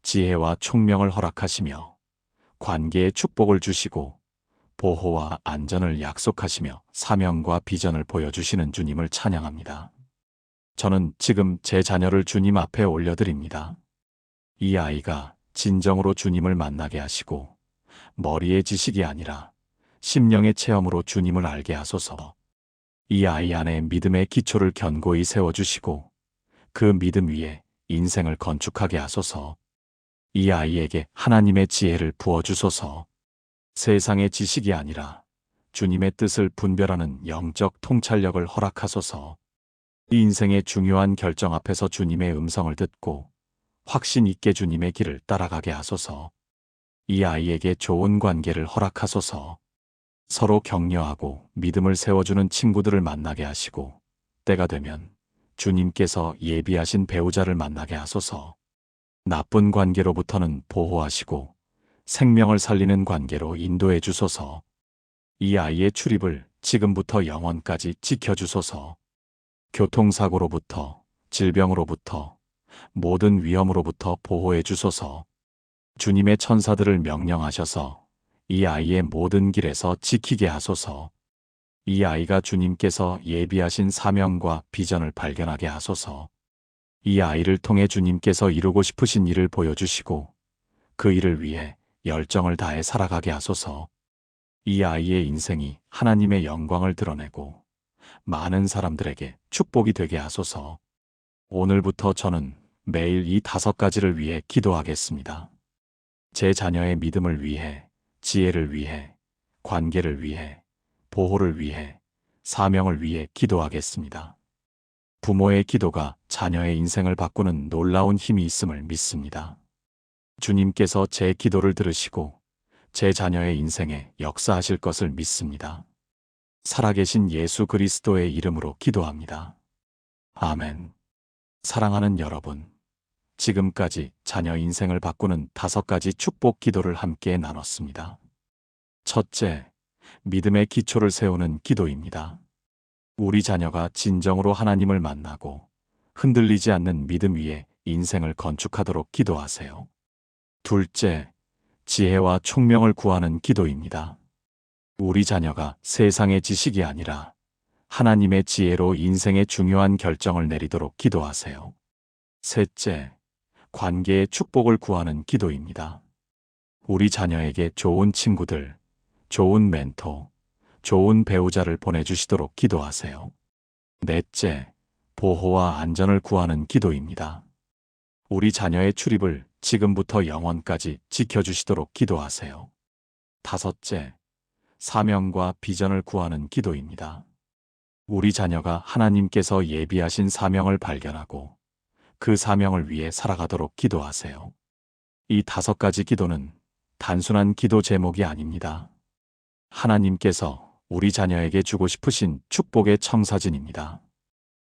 지혜와 총명을 허락하시며 관계에 축복을 주시고 보호와 안전을 약속하시며 사명과 비전을 보여주시는 주님을 찬양합니다. 저는 지금 제 자녀를 주님 앞에 올려드립니다. 이 아이가 진정으로 주님을 만나게 하시고 머리의 지식이 아니라 심령의 체험으로 주님을 알게 하소서. 이 아이 안에 믿음의 기초를 견고히 세워주시고 그 믿음 위에 인생을 건축하게 하소서. 이 아이에게 하나님의 지혜를 부어주소서. 세상의 지식이 아니라 주님의 뜻을 분별하는 영적 통찰력을 허락하소서. 이 인생의 중요한 결정 앞에서 주님의 음성을 듣고 확신 있게 주님의 길을 따라가게 하소서. 이 아이에게 좋은 관계를 허락하소서. 서로 격려하고 믿음을 세워주는 친구들을 만나게 하시고 때가 되면 주님께서 예비하신 배우자를 만나게 하소서. 나쁜 관계로부터는 보호하시고 생명을 살리는 관계로 인도해 주소서. 이 아이의 출입을 지금부터 영원까지 지켜주소서. 교통사고로부터, 질병으로부터, 모든 위험으로부터 보호해 주소서. 주님의 천사들을 명령하셔서 이 아이의 모든 길에서 지키게 하소서. 이 아이가 주님께서 예비하신 사명과 비전을 발견하게 하소서. 이 아이를 통해 주님께서 이루고 싶으신 일을 보여주시고 그 일을 위해 열정을 다해 살아가게 하소서. 이 아이의 인생이 하나님의 영광을 드러내고 많은 사람들에게 축복이 되게 하소서. 오늘부터 저는 매일 이 5가지를 위해 기도하겠습니다. 제 자녀의 믿음을 위해, 지혜를 위해, 관계를 위해, 보호를 위해, 사명을 위해 기도하겠습니다. 부모의 기도가 자녀의 인생을 바꾸는 놀라운 힘이 있음을 믿습니다. 주님께서 제 기도를 들으시고 제 자녀의 인생에 역사하실 것을 믿습니다. 살아계신 예수 그리스도의 이름으로 기도합니다. 아멘. 사랑하는 여러분, 지금까지 자녀 인생을 바꾸는 5가지 축복 기도를 함께 나눴습니다. 첫째, 믿음의 기초를 세우는 기도입니다. 우리 자녀가 진정으로 하나님을 만나고 흔들리지 않는 믿음 위에 인생을 건축하도록 기도하세요. 둘째, 지혜와 총명을 구하는 기도입니다. 우리 자녀가 세상의 지식이 아니라 하나님의 지혜로 인생의 중요한 결정을 내리도록 기도하세요. 셋째, 관계의 축복을 구하는 기도입니다. 우리 자녀에게 좋은 친구들, 좋은 멘토, 좋은 배우자를 보내주시도록 기도하세요. 넷째, 보호와 안전을 구하는 기도입니다. 우리 자녀의 출입을 지금부터 영원까지 지켜주시도록 기도하세요. 다섯째, 사명과 비전을 구하는 기도입니다. 우리 자녀가 하나님께서 예비하신 사명을 발견하고 그 사명을 위해 살아가도록 기도하세요. 이 5가지 기도는 단순한 기도 제목이 아닙니다. 하나님께서 우리 자녀에게 주고 싶으신 축복의 청사진입니다.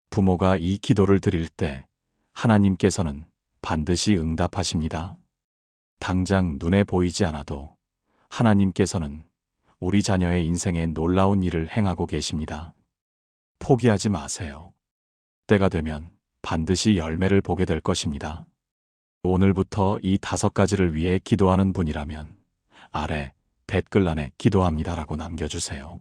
부모가 이 기도를 드릴 때 하나님께서는 반드시 응답하십니다. 당장 눈에 보이지 않아도 하나님께서는 우리 자녀의 인생에 놀라운 일을 행하고 계십니다. 포기하지 마세요. 때가 되면 반드시 열매를 보게 될 것입니다. 오늘부터 이 5가지를 위해 기도하는 분이라면 아래 댓글란에 기도합니다라고 남겨주세요.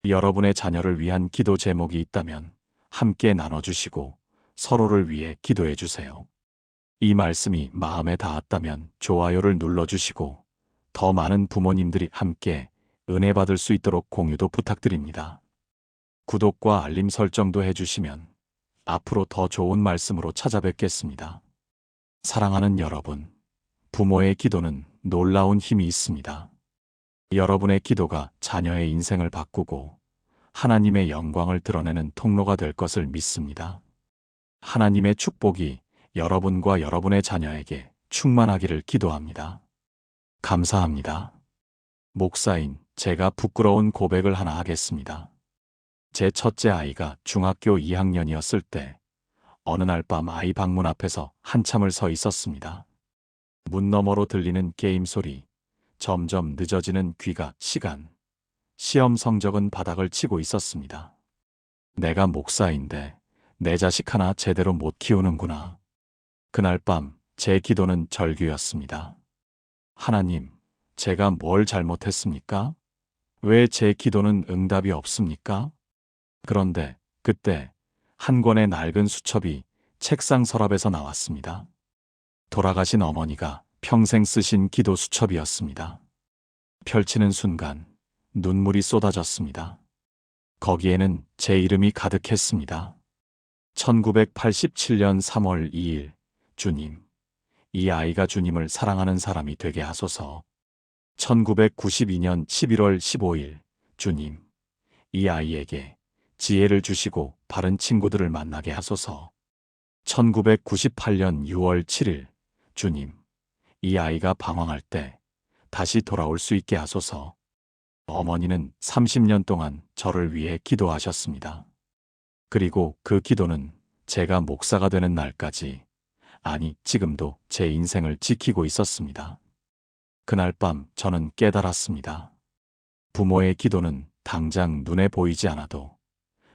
여러분의 자녀를 위한 기도 제목이 있다면 함께 나눠주시고 서로를 위해 기도해 주세요. 이 말씀이 마음에 닿았다면 좋아요를 눌러주시고 더 많은 부모님들이 함께 은혜 받을 수 있도록 공유도 부탁드립니다. 구독과 알림 설정도 해주시면 앞으로 더 좋은 말씀으로 찾아뵙겠습니다. 사랑하는 여러분, 부모의 기도는 놀라운 힘이 있습니다. 여러분의 기도가 자녀의 인생을 바꾸고 하나님의 영광을 드러내는 통로가 될 것을 믿습니다. 하나님의 축복이 여러분과 여러분의 자녀에게 충만하기를 기도합니다. 감사합니다. 목사인 제가 부끄러운 고백을 하나 하겠습니다. 제 첫째 아이가 중학교 2학년이었을 때 어느 날 밤 아이 방문 앞에서 한참을 서 있었습니다. 문 너머로 들리는 게임 소리, 점점 늦어지는 귀가 시간, 시험 성적은 바닥을 치고 있었습니다. 내가 목사인데 내 자식 하나 제대로 못 키우는구나. 그날 밤 제 기도는 절규였습니다. 하나님, 제가 뭘 잘못했습니까? 왜 제 기도는 응답이 없습니까? 그런데 그때 한 권의 낡은 수첩이 책상 서랍에서 나왔습니다. 돌아가신 어머니가 평생 쓰신 기도 수첩이었습니다. 펼치는 순간 눈물이 쏟아졌습니다. 거기에는 제 이름이 가득했습니다. 1987년 3월 2일, 주님, 이 아이가 주님을 사랑하는 사람이 되게 하소서. 1992년 11월 15일, 주님, 이 아이에게 지혜를 주시고 바른 친구들을 만나게 하소서. 1998년 6월 7일, 주님, 이 아이가 방황할 때 다시 돌아올 수 있게 하소서. 어머니는 30년 동안 저를 위해 기도하셨습니다. 그리고 그 기도는 제가 목사가 되는 날까지, 아니 지금도 제 인생을 지키고 있었습니다. 그날 밤 저는 깨달았습니다. 부모의 기도는 당장 눈에 보이지 않아도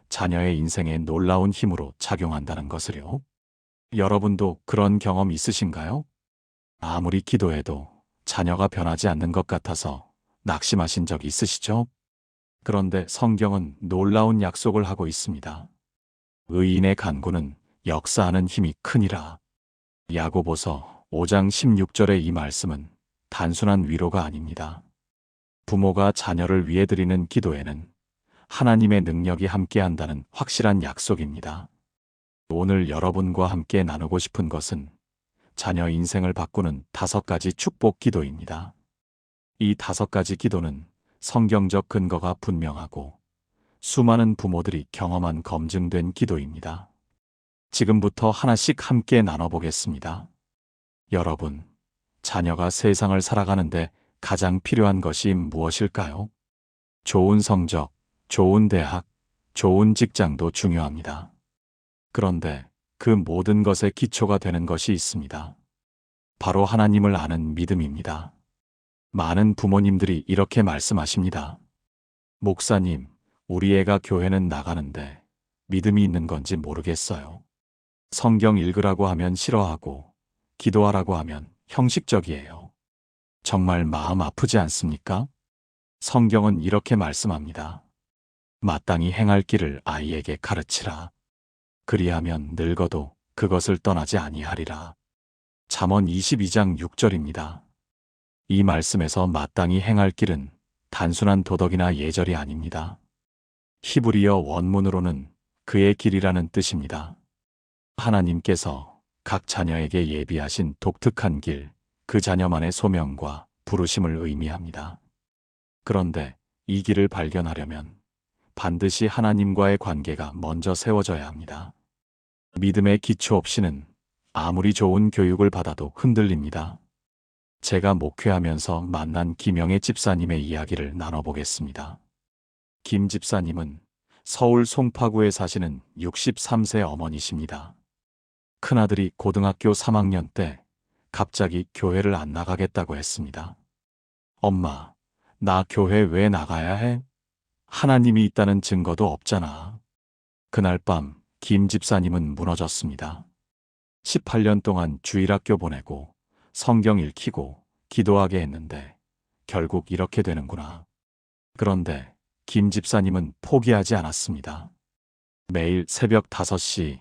자녀의 인생에 놀라운 힘으로 작용한다는 것을요. 여러분도 그런 경험 있으신가요? 아무리 기도해도 자녀가 변하지 않는 것 같아서 낙심하신 적 있으시죠? 그런데 성경은 놀라운 약속을 하고 있습니다. 의인의 간구는 역사하는 힘이 크니라. 야고보서 5장 16절의 이 말씀은 단순한 위로가 아닙니다. 부모가 자녀를 위해 드리는 기도에는 하나님의 능력이 함께한다는 확실한 약속입니다. 오늘 여러분과 함께 나누고 싶은 것은 자녀 인생을 바꾸는 5가지 축복 기도입니다. 이 5가지 기도는 성경적 근거가 분명하고 수많은 부모들이 경험한 검증된 기도입니다. 지금부터 하나씩 함께 나눠보겠습니다. 여러분, 자녀가 세상을 살아가는데 가장 필요한 것이 무엇일까요? 좋은 성적, 좋은 대학, 좋은 직장도 중요합니다. 그런데 그 모든 것의 기초가 되는 것이 있습니다. 바로 하나님을 아는 믿음입니다. 많은 부모님들이 이렇게 말씀하십니다. 목사님, 우리 애가 교회는 나가는데 믿음이 있는 건지 모르겠어요. 성경 읽으라고 하면 싫어하고 기도하라고 하면 형식적이에요. 정말 마음 아프지 않습니까? 성경은 이렇게 말씀합니다. 마땅히 행할 길을 아이에게 가르치라. 그리하면 늙어도 그것을 떠나지 아니하리라. 잠언 22장 6절입니다. 이 말씀에서 마땅히 행할 길은 단순한 도덕이나 예절이 아닙니다. 히브리어 원문으로는 그의 길이라는 뜻입니다. 하나님께서 각 자녀에게 예비하신 독특한 길, 그 자녀만의 소명과 부르심을 의미합니다. 그런데 이 길을 발견하려면 반드시 하나님과의 관계가 먼저 세워져야 합니다. 믿음의 기초 없이는 아무리 좋은 교육을 받아도 흔들립니다. 제가 목회하면서 만난 김영애 집사님의 이야기를 나눠보겠습니다. 김 집사님은 서울 송파구에 사시는 63세 어머니십니다. 큰아들이 고등학교 3학년 때 갑자기 교회를 안 나가겠다고 했습니다. 엄마, 나 교회 왜 나가야 해? 하나님이 있다는 증거도 없잖아. 그날 밤 김 집사님은 무너졌습니다. 18년 동안 주일학교 보내고 성경 읽히고 기도하게 했는데 결국 이렇게 되는구나. 그런데 김 집사님은 포기하지 않았습니다. 매일 새벽 5시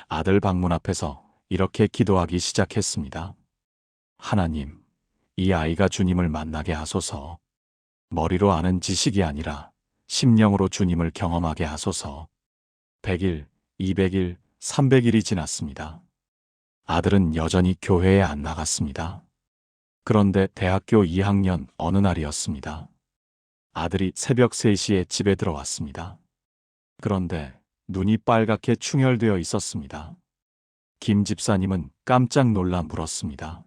아들 방문 앞에서 이렇게 기도하기 시작했습니다. 하나님, 이 아이가 주님을 만나게 하소서. 머리로 아는 지식이 아니라 심령으로 주님을 경험하게 하소서. 100일, 200일, 300일이 지났습니다. 아들은 여전히 교회에 안 나갔습니다. 그런데 대학교 2학년 어느 날이었습니다. 아들이 새벽 3시에 집에 들어왔습니다. 그런데 눈이 빨갛게 충혈되어 있었습니다. 김 집사님은 깜짝 놀라 물었습니다.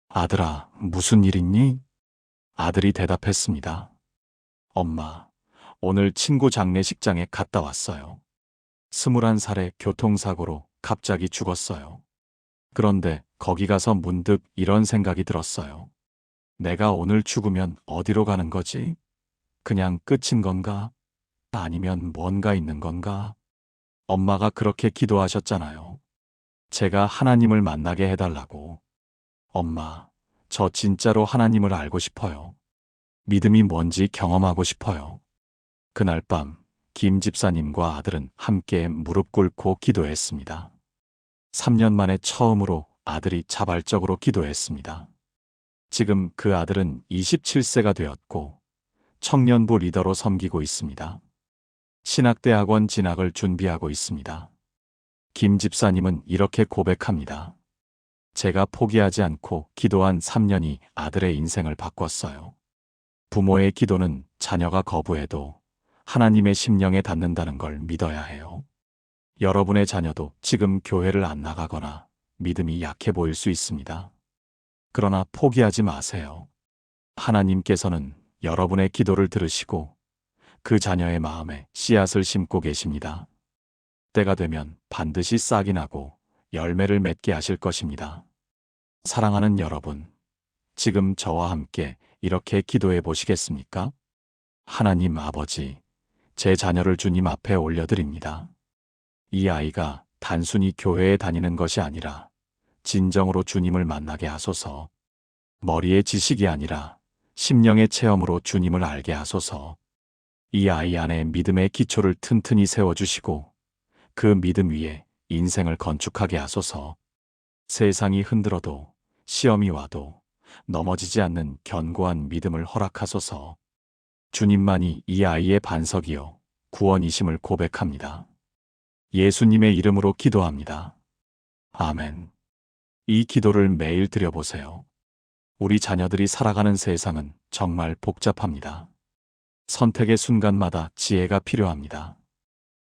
아들아, 무슨 일 있니? 아들이 대답했습니다. 엄마, 오늘 친구 장례식장에 갔다 왔어요. 21살의 교통사고로 갑자기 죽었어요. 그런데 거기 가서 문득 이런 생각이 들었어요. 내가 오늘 죽으면 어디로 가는 거지? 그냥 끝인 건가? 아니면 뭔가 있는 건가? 엄마가 그렇게 기도하셨잖아요. 제가 하나님을 만나게 해달라고. 엄마, 저 진짜로 하나님을 알고 싶어요. 믿음이 뭔지 경험하고 싶어요. 그날 밤 김 집사님과 아들은 함께 무릎 꿇고 기도했습니다. 3년 만에 처음으로 아들이 자발적으로 기도했습니다. 지금 그 아들은 27세가 되었고 청년부 리더로 섬기고 있습니다. 신학대학원 진학을 준비하고 있습니다. 김 집사님은 이렇게 고백합니다. 제가 포기하지 않고 기도한 3년이 아들의 인생을 바꿨어요. 부모의 기도는 자녀가 거부해도 하나님의 심령에 닿는다는 걸 믿어야 해요. 여러분의 자녀도 지금 교회를 안 나가거나 믿음이 약해 보일 수 있습니다. 그러나 포기하지 마세요. 하나님께서는 여러분의 기도를 들으시고 그 자녀의 마음에 씨앗을 심고 계십니다. 때가 되면 반드시 싹이 나고 열매를 맺게 하실 것입니다. 사랑하는 여러분, 지금 저와 함께 이렇게 기도해 보시겠습니까? 하나님 아버지, 제 자녀를 주님 앞에 올려드립니다. 이 아이가 단순히 교회에 다니는 것이 아니라 진정으로 주님을 만나게 하소서. 머리의 지식이 아니라 심령의 체험으로 주님을 알게 하소서. 이 아이 안에 믿음의 기초를 튼튼히 세워주시고 그 믿음 위에 인생을 건축하게 하소서. 세상이 흔들어도 시험이 와도 넘어지지 않는 견고한 믿음을 허락하소서. 주님만이 이 아이의 반석이요 구원이심을 고백합니다. 예수님의 이름으로 기도합니다. 아멘. 이 기도를 매일 드려보세요. 우리 자녀들이 살아가는 세상은 정말 복잡합니다. 선택의 순간마다 지혜가 필요합니다.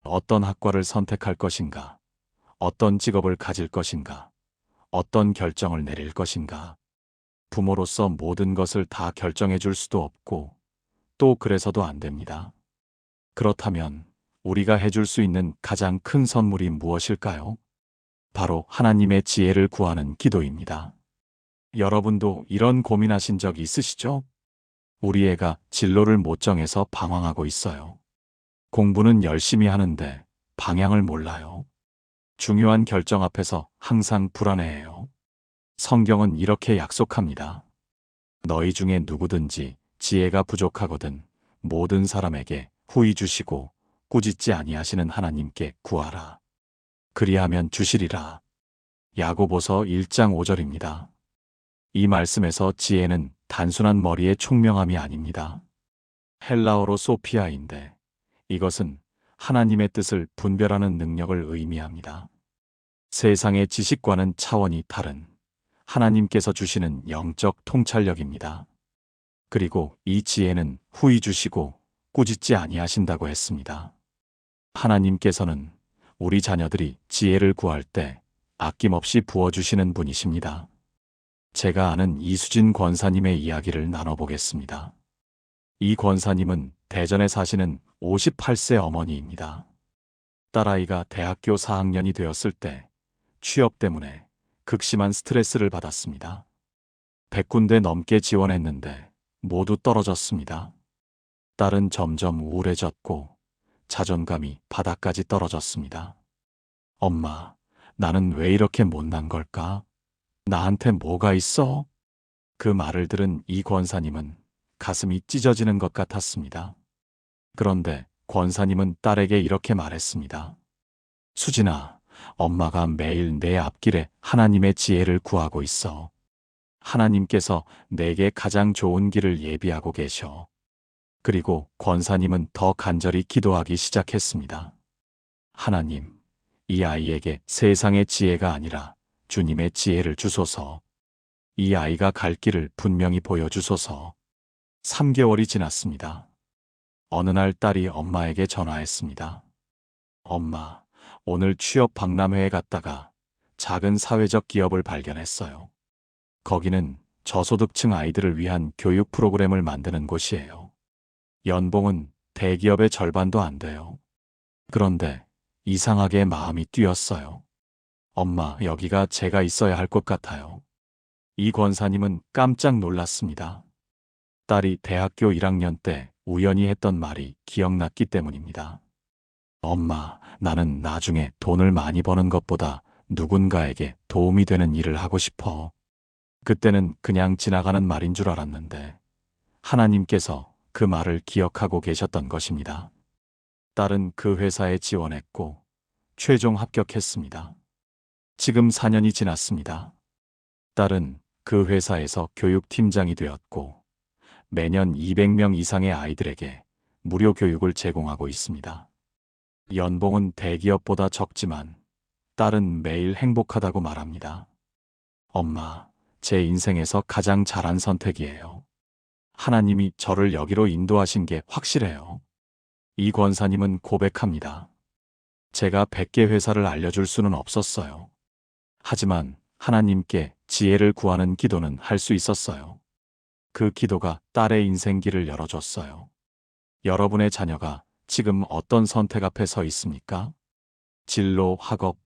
어떤 학과를 선택할 것인가? 어떤 직업을 가질 것인가? 어떤 결정을 내릴 것인가? 부모로서 모든 것을 다 결정해 줄 수도 없고 또 그래서도 안 됩니다. 그렇다면 우리가 해줄 수 있는 가장 큰 선물이 무엇일까요? 바로 하나님의 지혜를 구하는 기도입니다. 여러분도 이런 고민하신 적 있으시죠? 우리 애가 진로를 못 정해서 방황하고 있어요. 공부는 열심히 하는데 방향을 몰라요. 중요한 결정 앞에서 항상 불안해해요. 성경은 이렇게 약속합니다. 너희 중에 누구든지 지혜가 부족하거든 모든 사람에게 후히 주시고 꾸짖지 아니하시는 하나님께 구하라. 그리하면 주시리라. 야고보서 1장 5절입니다. 이 말씀에서 지혜는 단순한 머리의 총명함이 아닙니다. 헬라어로 소피아인데 이것은 하나님의 뜻을 분별하는 능력을 의미합니다. 세상의 지식과는 차원이 다른 하나님께서 주시는 영적 통찰력입니다. 그리고 이 지혜는 후히 주시고 꾸짖지 아니하신다고 했습니다. 하나님께서는 우리 자녀들이 지혜를 구할 때 아낌없이 부어주시는 분이십니다. 제가 아는 이수진 권사님의 이야기를 나눠보겠습니다. 이 권사님은 대전에 사시는 58세 어머니입니다. 딸아이가 대학교 4학년이 되었을 때 취업 때문에 극심한 스트레스를 받았습니다. 100군데 넘게 지원했는데 모두 떨어졌습니다. 딸은 점점 우울해졌고 자존감이 바닥까지 떨어졌습니다. 엄마, 나는 왜 이렇게 못난 걸까? 나한테 뭐가 있어? 그 말을 들은 이 권사님은 가슴이 찢어지는 것 같았습니다. 그런데 권사님은 딸에게 이렇게 말했습니다. 수진아, 엄마가 매일 내 앞길에 하나님의 지혜를 구하고 있어. 하나님께서 내게 가장 좋은 길을 예비하고 계셔. 그리고 권사님은 더 간절히 기도하기 시작했습니다. 하나님, 이 아이에게 세상의 지혜가 아니라 주님의 지혜를 주소서. 이 아이가 갈 길을 분명히 보여주소서. 3개월이 지났습니다. 어느 날 딸이 엄마에게 전화했습니다. 엄마, 오늘 취업 박람회에 갔다가 작은 사회적 기업을 발견했어요. 거기는 저소득층 아이들을 위한 교육 프로그램을 만드는 곳이에요. 연봉은 대기업의 절반도 안 돼요. 그런데 이상하게 마음이 뛰었어요. 엄마, 여기가 제가 있어야 할 것 같아요. 이 권사님은 깜짝 놀랐습니다. 딸이 대학교 1학년 때 우연히 했던 말이 기억났기 때문입니다. 엄마, 나는 나중에 돈을 많이 버는 것보다 누군가에게 도움이 되는 일을 하고 싶어. 그때는 그냥 지나가는 말인 줄 알았는데 하나님께서 그 말을 기억하고 계셨던 것입니다. 딸은 그 회사에 지원했고 최종 합격했습니다. 지금 4년이 지났습니다. 딸은 그 회사에서 교육팀장이 되었고 매년 200명 이상의 아이들에게 무료 교육을 제공하고 있습니다. 연봉은 대기업보다 적지만 딸은 매일 행복하다고 말합니다. 엄마, 제 인생에서 가장 잘한 선택이에요. 하나님이 저를 여기로 인도하신 게 확실해요. 이 권사님은 고백합니다. 제가 100개 회사를 알려줄 수는 없었어요. 하지만 하나님께 지혜를 구하는 기도는 할 수 있었어요. 그 기도가 딸의 인생길을 열어줬어요. 여러분의 자녀가 지금 어떤 선택 앞에 서 있습니까? 진로, 학업,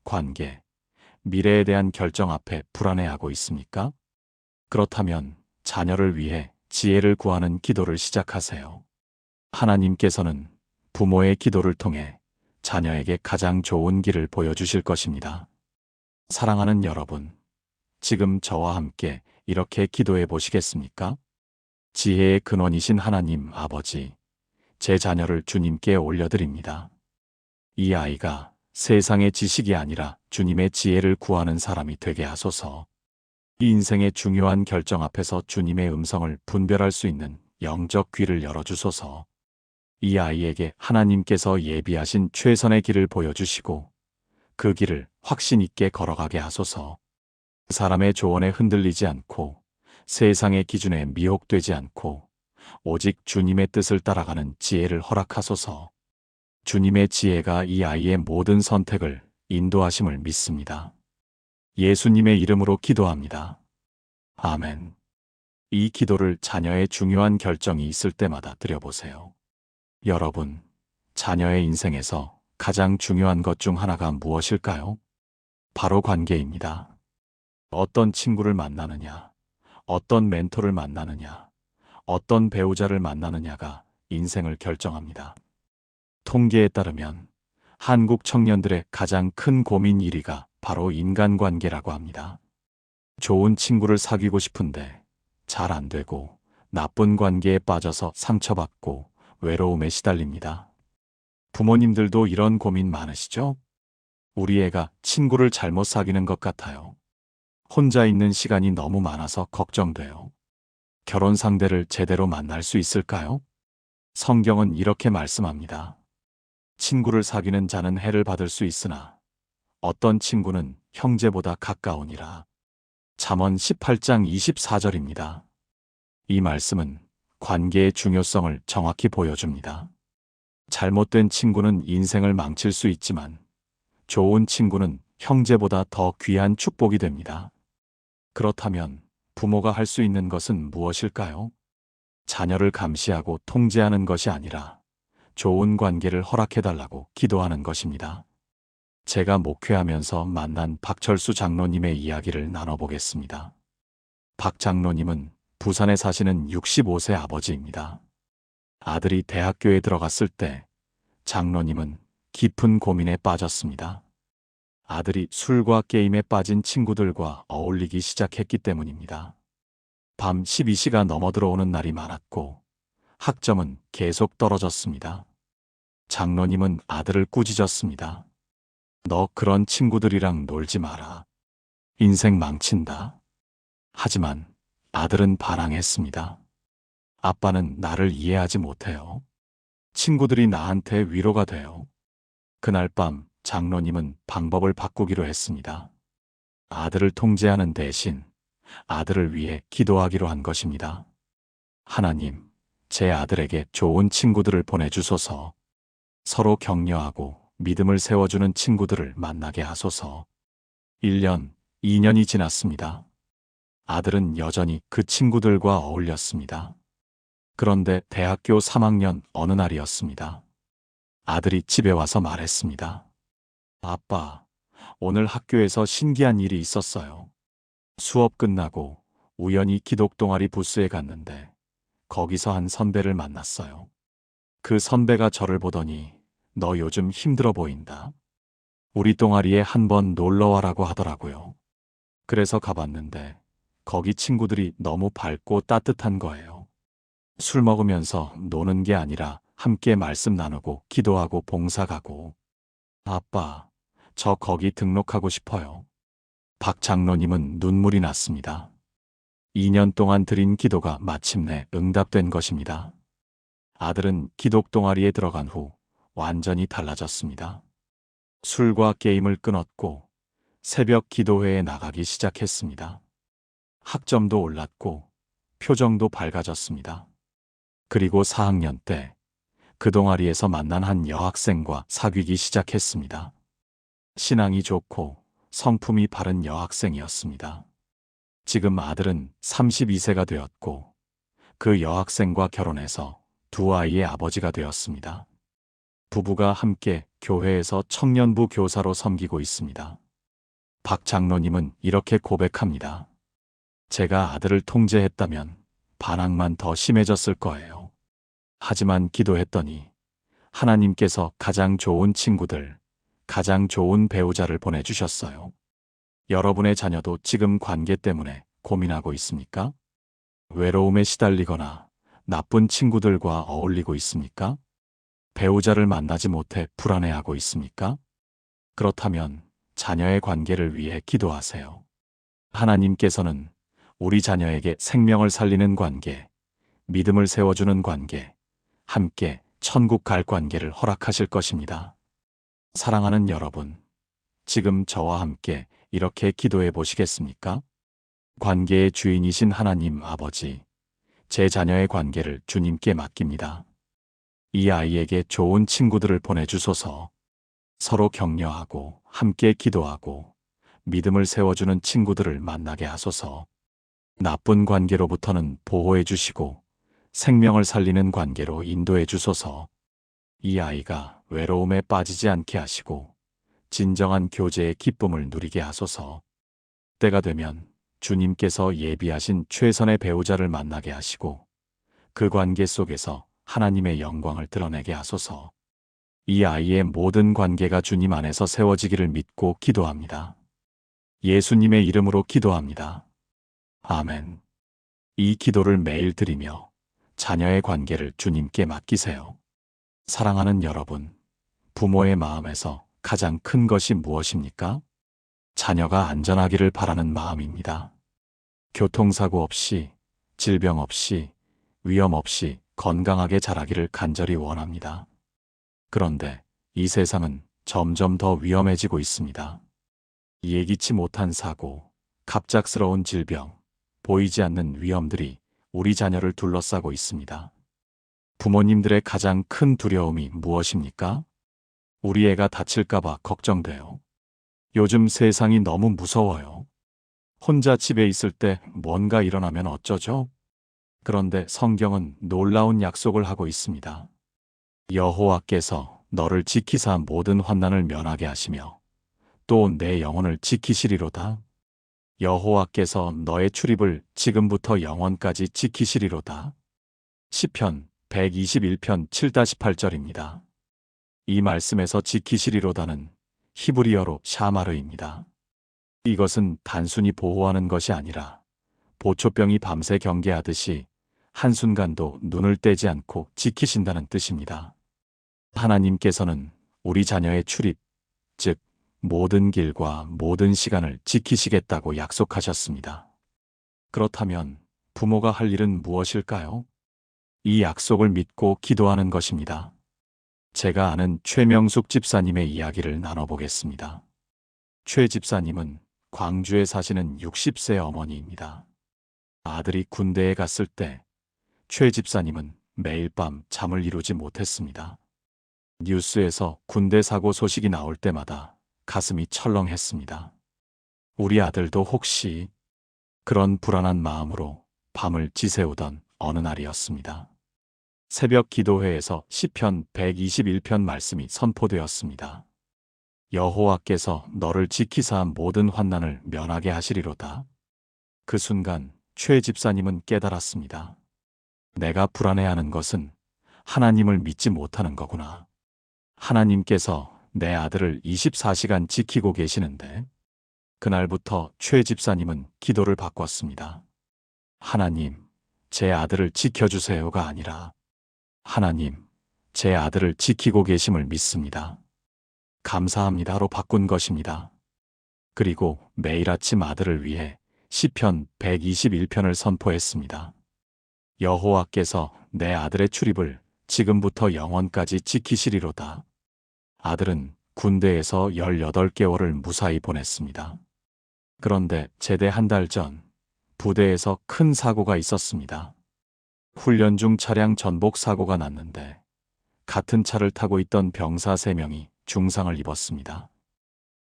관계, 미래에 대한 결정 앞에 불안해하고 있습니까? 그렇다면 자녀를 위해 지혜를 구하는 기도를 시작하세요. 하나님께서는 부모의 기도를 통해 자녀에게 가장 좋은 길을 보여주실 것입니다. 사랑하는 여러분, 지금 저와 함께 이렇게 기도해 보시겠습니까? 지혜의 근원이신 하나님 아버지, 제 자녀를 주님께 올려드립니다. 이 아이가 세상의 지식이 아니라 주님의 지혜를 구하는 사람이 되게 하소서. 이 인생의 중요한 결정 앞에서 주님의 음성을 분별할 수 있는 영적 귀를 열어주소서. 이 아이에게 하나님께서 예비하신 최선의 길을 보여주시고 그 길을 확신 있게 걸어가게 하소서. 사람의 조언에 흔들리지 않고 세상의 기준에 미혹되지 않고 오직 주님의 뜻을 따라가는 지혜를 허락하소서. 주님의 지혜가 이 아이의 모든 선택을 인도하심을 믿습니다. 예수님의 이름으로 기도합니다. 아멘. 이 기도를 자녀의 중요한 결정이 있을 때마다 드려보세요. 여러분, 자녀의 인생에서 가장 중요한 것 중 하나가 무엇일까요? 바로 관계입니다. 어떤 친구를 만나느냐, 어떤 멘토를 만나느냐, 어떤 배우자를 만나느냐가 인생을 결정합니다. 통계에 따르면 한국 청년들의 가장 큰 고민 1위가 바로 인간관계라고 합니다. 좋은 친구를 사귀고 싶은데 잘 안 되고 나쁜 관계에 빠져서 상처받고 외로움에 시달립니다. 부모님들도 이런 고민 많으시죠? 우리 애가 친구를 잘못 사귀는 것 같아요. 혼자 있는 시간이 너무 많아서 걱정돼요. 결혼 상대를 제대로 만날 수 있을까요? 성경은 이렇게 말씀합니다. 친구를 사귀는 자는 해를 받을 수 있으나 어떤 친구는 형제보다 가까우니라. 잠언 18장 24절입니다. 이 말씀은 관계의 중요성을 정확히 보여줍니다. 잘못된 친구는 인생을 망칠 수 있지만 좋은 친구는 형제보다 더 귀한 축복이 됩니다. 그렇다면 부모가 할 수 있는 것은 무엇일까요? 자녀를 감시하고 통제하는 것이 아니라 좋은 관계를 허락해달라고 기도하는 것입니다. 제가 목회하면서 만난 박철수 장로님의 이야기를 나눠보겠습니다. 박 장로님은 부산에 사시는 65세 아버지입니다. 아들이 대학교에 들어갔을 때 장로님은 깊은 고민에 빠졌습니다. 아들이 술과 게임에 빠진 친구들과 어울리기 시작했기 때문입니다. 밤 12시가 넘어 들어오는 날이 많았고 학점은 계속 떨어졌습니다. 장로님은 아들을 꾸짖었습니다. 너 그런 친구들이랑 놀지 마라. 인생 망친다. 하지만 아들은 반항했습니다. 아빠는 나를 이해하지 못해요. 친구들이 나한테 위로가 돼요. 그날 밤 장로님은 방법을 바꾸기로 했습니다. 아들을 통제하는 대신 아들을 위해 기도하기로 한 것입니다. 하나님, 제 아들에게 좋은 친구들을 보내주소서. 서로 격려하고 믿음을 세워주는 친구들을 만나게 하소서. 1년, 2년이 지났습니다. 아들은 여전히 그 친구들과 어울렸습니다. 그런데 대학교 3학년 어느 날이었습니다. 아들이 집에 와서 말했습니다. 아빠, 오늘 학교에서 신기한 일이 있었어요. 수업 끝나고 우연히 기독동아리 부스에 갔는데 거기서 한 선배를 만났어요. 그 선배가 저를 보더니 너 요즘 힘들어 보인다. 우리 동아리에 한번 놀러 와라고 하더라고요. 그래서 가봤는데 거기 친구들이 너무 밝고 따뜻한 거예요. 술 먹으면서 노는 게 아니라 함께 말씀 나누고 기도하고 봉사 가고. 아빠, 저 거기 등록하고 싶어요. 박 장로님은 눈물이 났습니다. 2년 동안 드린 기도가 마침내 응답된 것입니다. 아들은 기독 동아리에 들어간 후 완전히 달라졌습니다. 술과 게임을 끊었고 새벽 기도회에 나가기 시작했습니다. 학점도 올랐고 표정도 밝아졌습니다. 그리고 4학년 때 그 동아리에서 만난 한 여학생과 사귀기 시작했습니다. 신앙이 좋고 성품이 바른 여학생이었습니다. 지금 아들은 32세가 되었고 그 여학생과 결혼해서 두 아이의 아버지가 되었습니다. 부부가 함께 교회에서 청년부 교사로 섬기고 있습니다. 박 장로님은 이렇게 고백합니다. 제가 아들을 통제했다면 반항만 더 심해졌을 거예요. 하지만 기도했더니 하나님께서 가장 좋은 친구들, 가장 좋은 배우자를 보내주셨어요. 여러분의 자녀도 지금 관계 때문에 고민하고 있습니까? 외로움에 시달리거나 나쁜 친구들과 어울리고 있습니까? 배우자를 만나지 못해 불안해하고 있습니까? 그렇다면 자녀의 관계를 위해 기도하세요. 하나님께서는 우리 자녀에게 생명을 살리는 관계, 믿음을 세워주는 관계, 함께 천국 갈 관계를 허락하실 것입니다. 사랑하는 여러분, 지금 저와 함께 이렇게 기도해 보시겠습니까? 관계의 주인이신 하나님 아버지, 제 자녀의 관계를 주님께 맡깁니다. 이 아이에게 좋은 친구들을 보내주소서. 서로 격려하고 함께 기도하고 믿음을 세워주는 친구들을 만나게 하소서. 나쁜 관계로부터는 보호해 주시고 생명을 살리는 관계로 인도해 주소서. 이 아이가 외로움에 빠지지 않게 하시고 진정한 교제의 기쁨을 누리게 하소서. 때가 되면 주님께서 예비하신 최선의 배우자를 만나게 하시고 그 관계 속에서 하나님의 영광을 드러내게 하소서. 이 아이의 모든 관계가 주님 안에서 세워지기를 믿고 기도합니다. 예수님의 이름으로 기도합니다. 아멘. 이 기도를 매일 드리며 자녀의 관계를 주님께 맡기세요. 사랑하는 여러분, 부모의 마음에서 가장 큰 것이 무엇입니까? 자녀가 안전하기를 바라는 마음입니다. 교통사고 없이, 질병 없이, 위험 없이 건강하게 자라기를 간절히 원합니다. 그런데 이 세상은 점점 더 위험해지고 있습니다. 예기치 못한 사고, 갑작스러운 질병, 보이지 않는 위험들이 우리 자녀를 둘러싸고 있습니다. 부모님들의 가장 큰 두려움이 무엇입니까? 우리 애가 다칠까봐 걱정돼요. 요즘 세상이 너무 무서워요. 혼자 집에 있을 때 뭔가 일어나면 어쩌죠? 그런데 성경은 놀라운 약속을 하고 있습니다. 여호와께서 너를 지키사 모든 환난을 면하게 하시며 또 내 영혼을 지키시리로다. 여호와께서 너의 출입을 지금부터 영원까지 지키시리로다. 시편 121편 7-8절입니다. 이 말씀에서 지키시리로다는 히브리어로 샤마르입니다. 이것은 단순히 보호하는 것이 아니라 보초병이 밤새 경계하듯이 한순간도 눈을 떼지 않고 지키신다는 뜻입니다. 하나님께서는 우리 자녀의 출입, 즉 모든 길과 모든 시간을 지키시겠다고 약속하셨습니다. 그렇다면 부모가 할 일은 무엇일까요? 이 약속을 믿고 기도하는 것입니다. 제가 아는 최명숙 집사님의 이야기를 나눠보겠습니다. 최 집사님은 광주에 사시는 60세 어머니입니다. 아들이 군대에 갔을 때 최 집사님은 매일 밤 잠을 이루지 못했습니다. 뉴스에서 군대 사고 소식이 나올 때마다 가슴이 철렁했습니다. 우리 아들도 혹시 그런 불안한 마음으로 밤을 지새우던 어느 날이었습니다. 새벽 기도회에서 시편 121편 말씀이 선포되었습니다. 여호와께서 너를 지키사 모든 환난을 면하게 하시리로다. 그 순간 최 집사님은 깨달았습니다. 내가 불안해하는 것은 하나님을 믿지 못하는 거구나. 하나님께서 내 아들을 24시간 지키고 계시는데. 그날부터 최 집사님은 기도를 바꿨습니다. 하나님, 제 아들을 지켜주세요가 아니라 하나님, 제 아들을 지키고 계심을 믿습니다. 감사합니다로 바꾼 것입니다. 그리고 매일 아침 아들을 위해 시편 121편을 선포했습니다. 여호와께서 내 아들의 출입을 지금부터 영원까지 지키시리로다. 아들은 군대에서 18개월을 무사히 보냈습니다. 그런데 제대 한 달 전 부대에서 큰 사고가 있었습니다. 훈련 중 차량 전복 사고가 났는데 같은 차를 타고 있던 병사 3명이 중상을 입었습니다.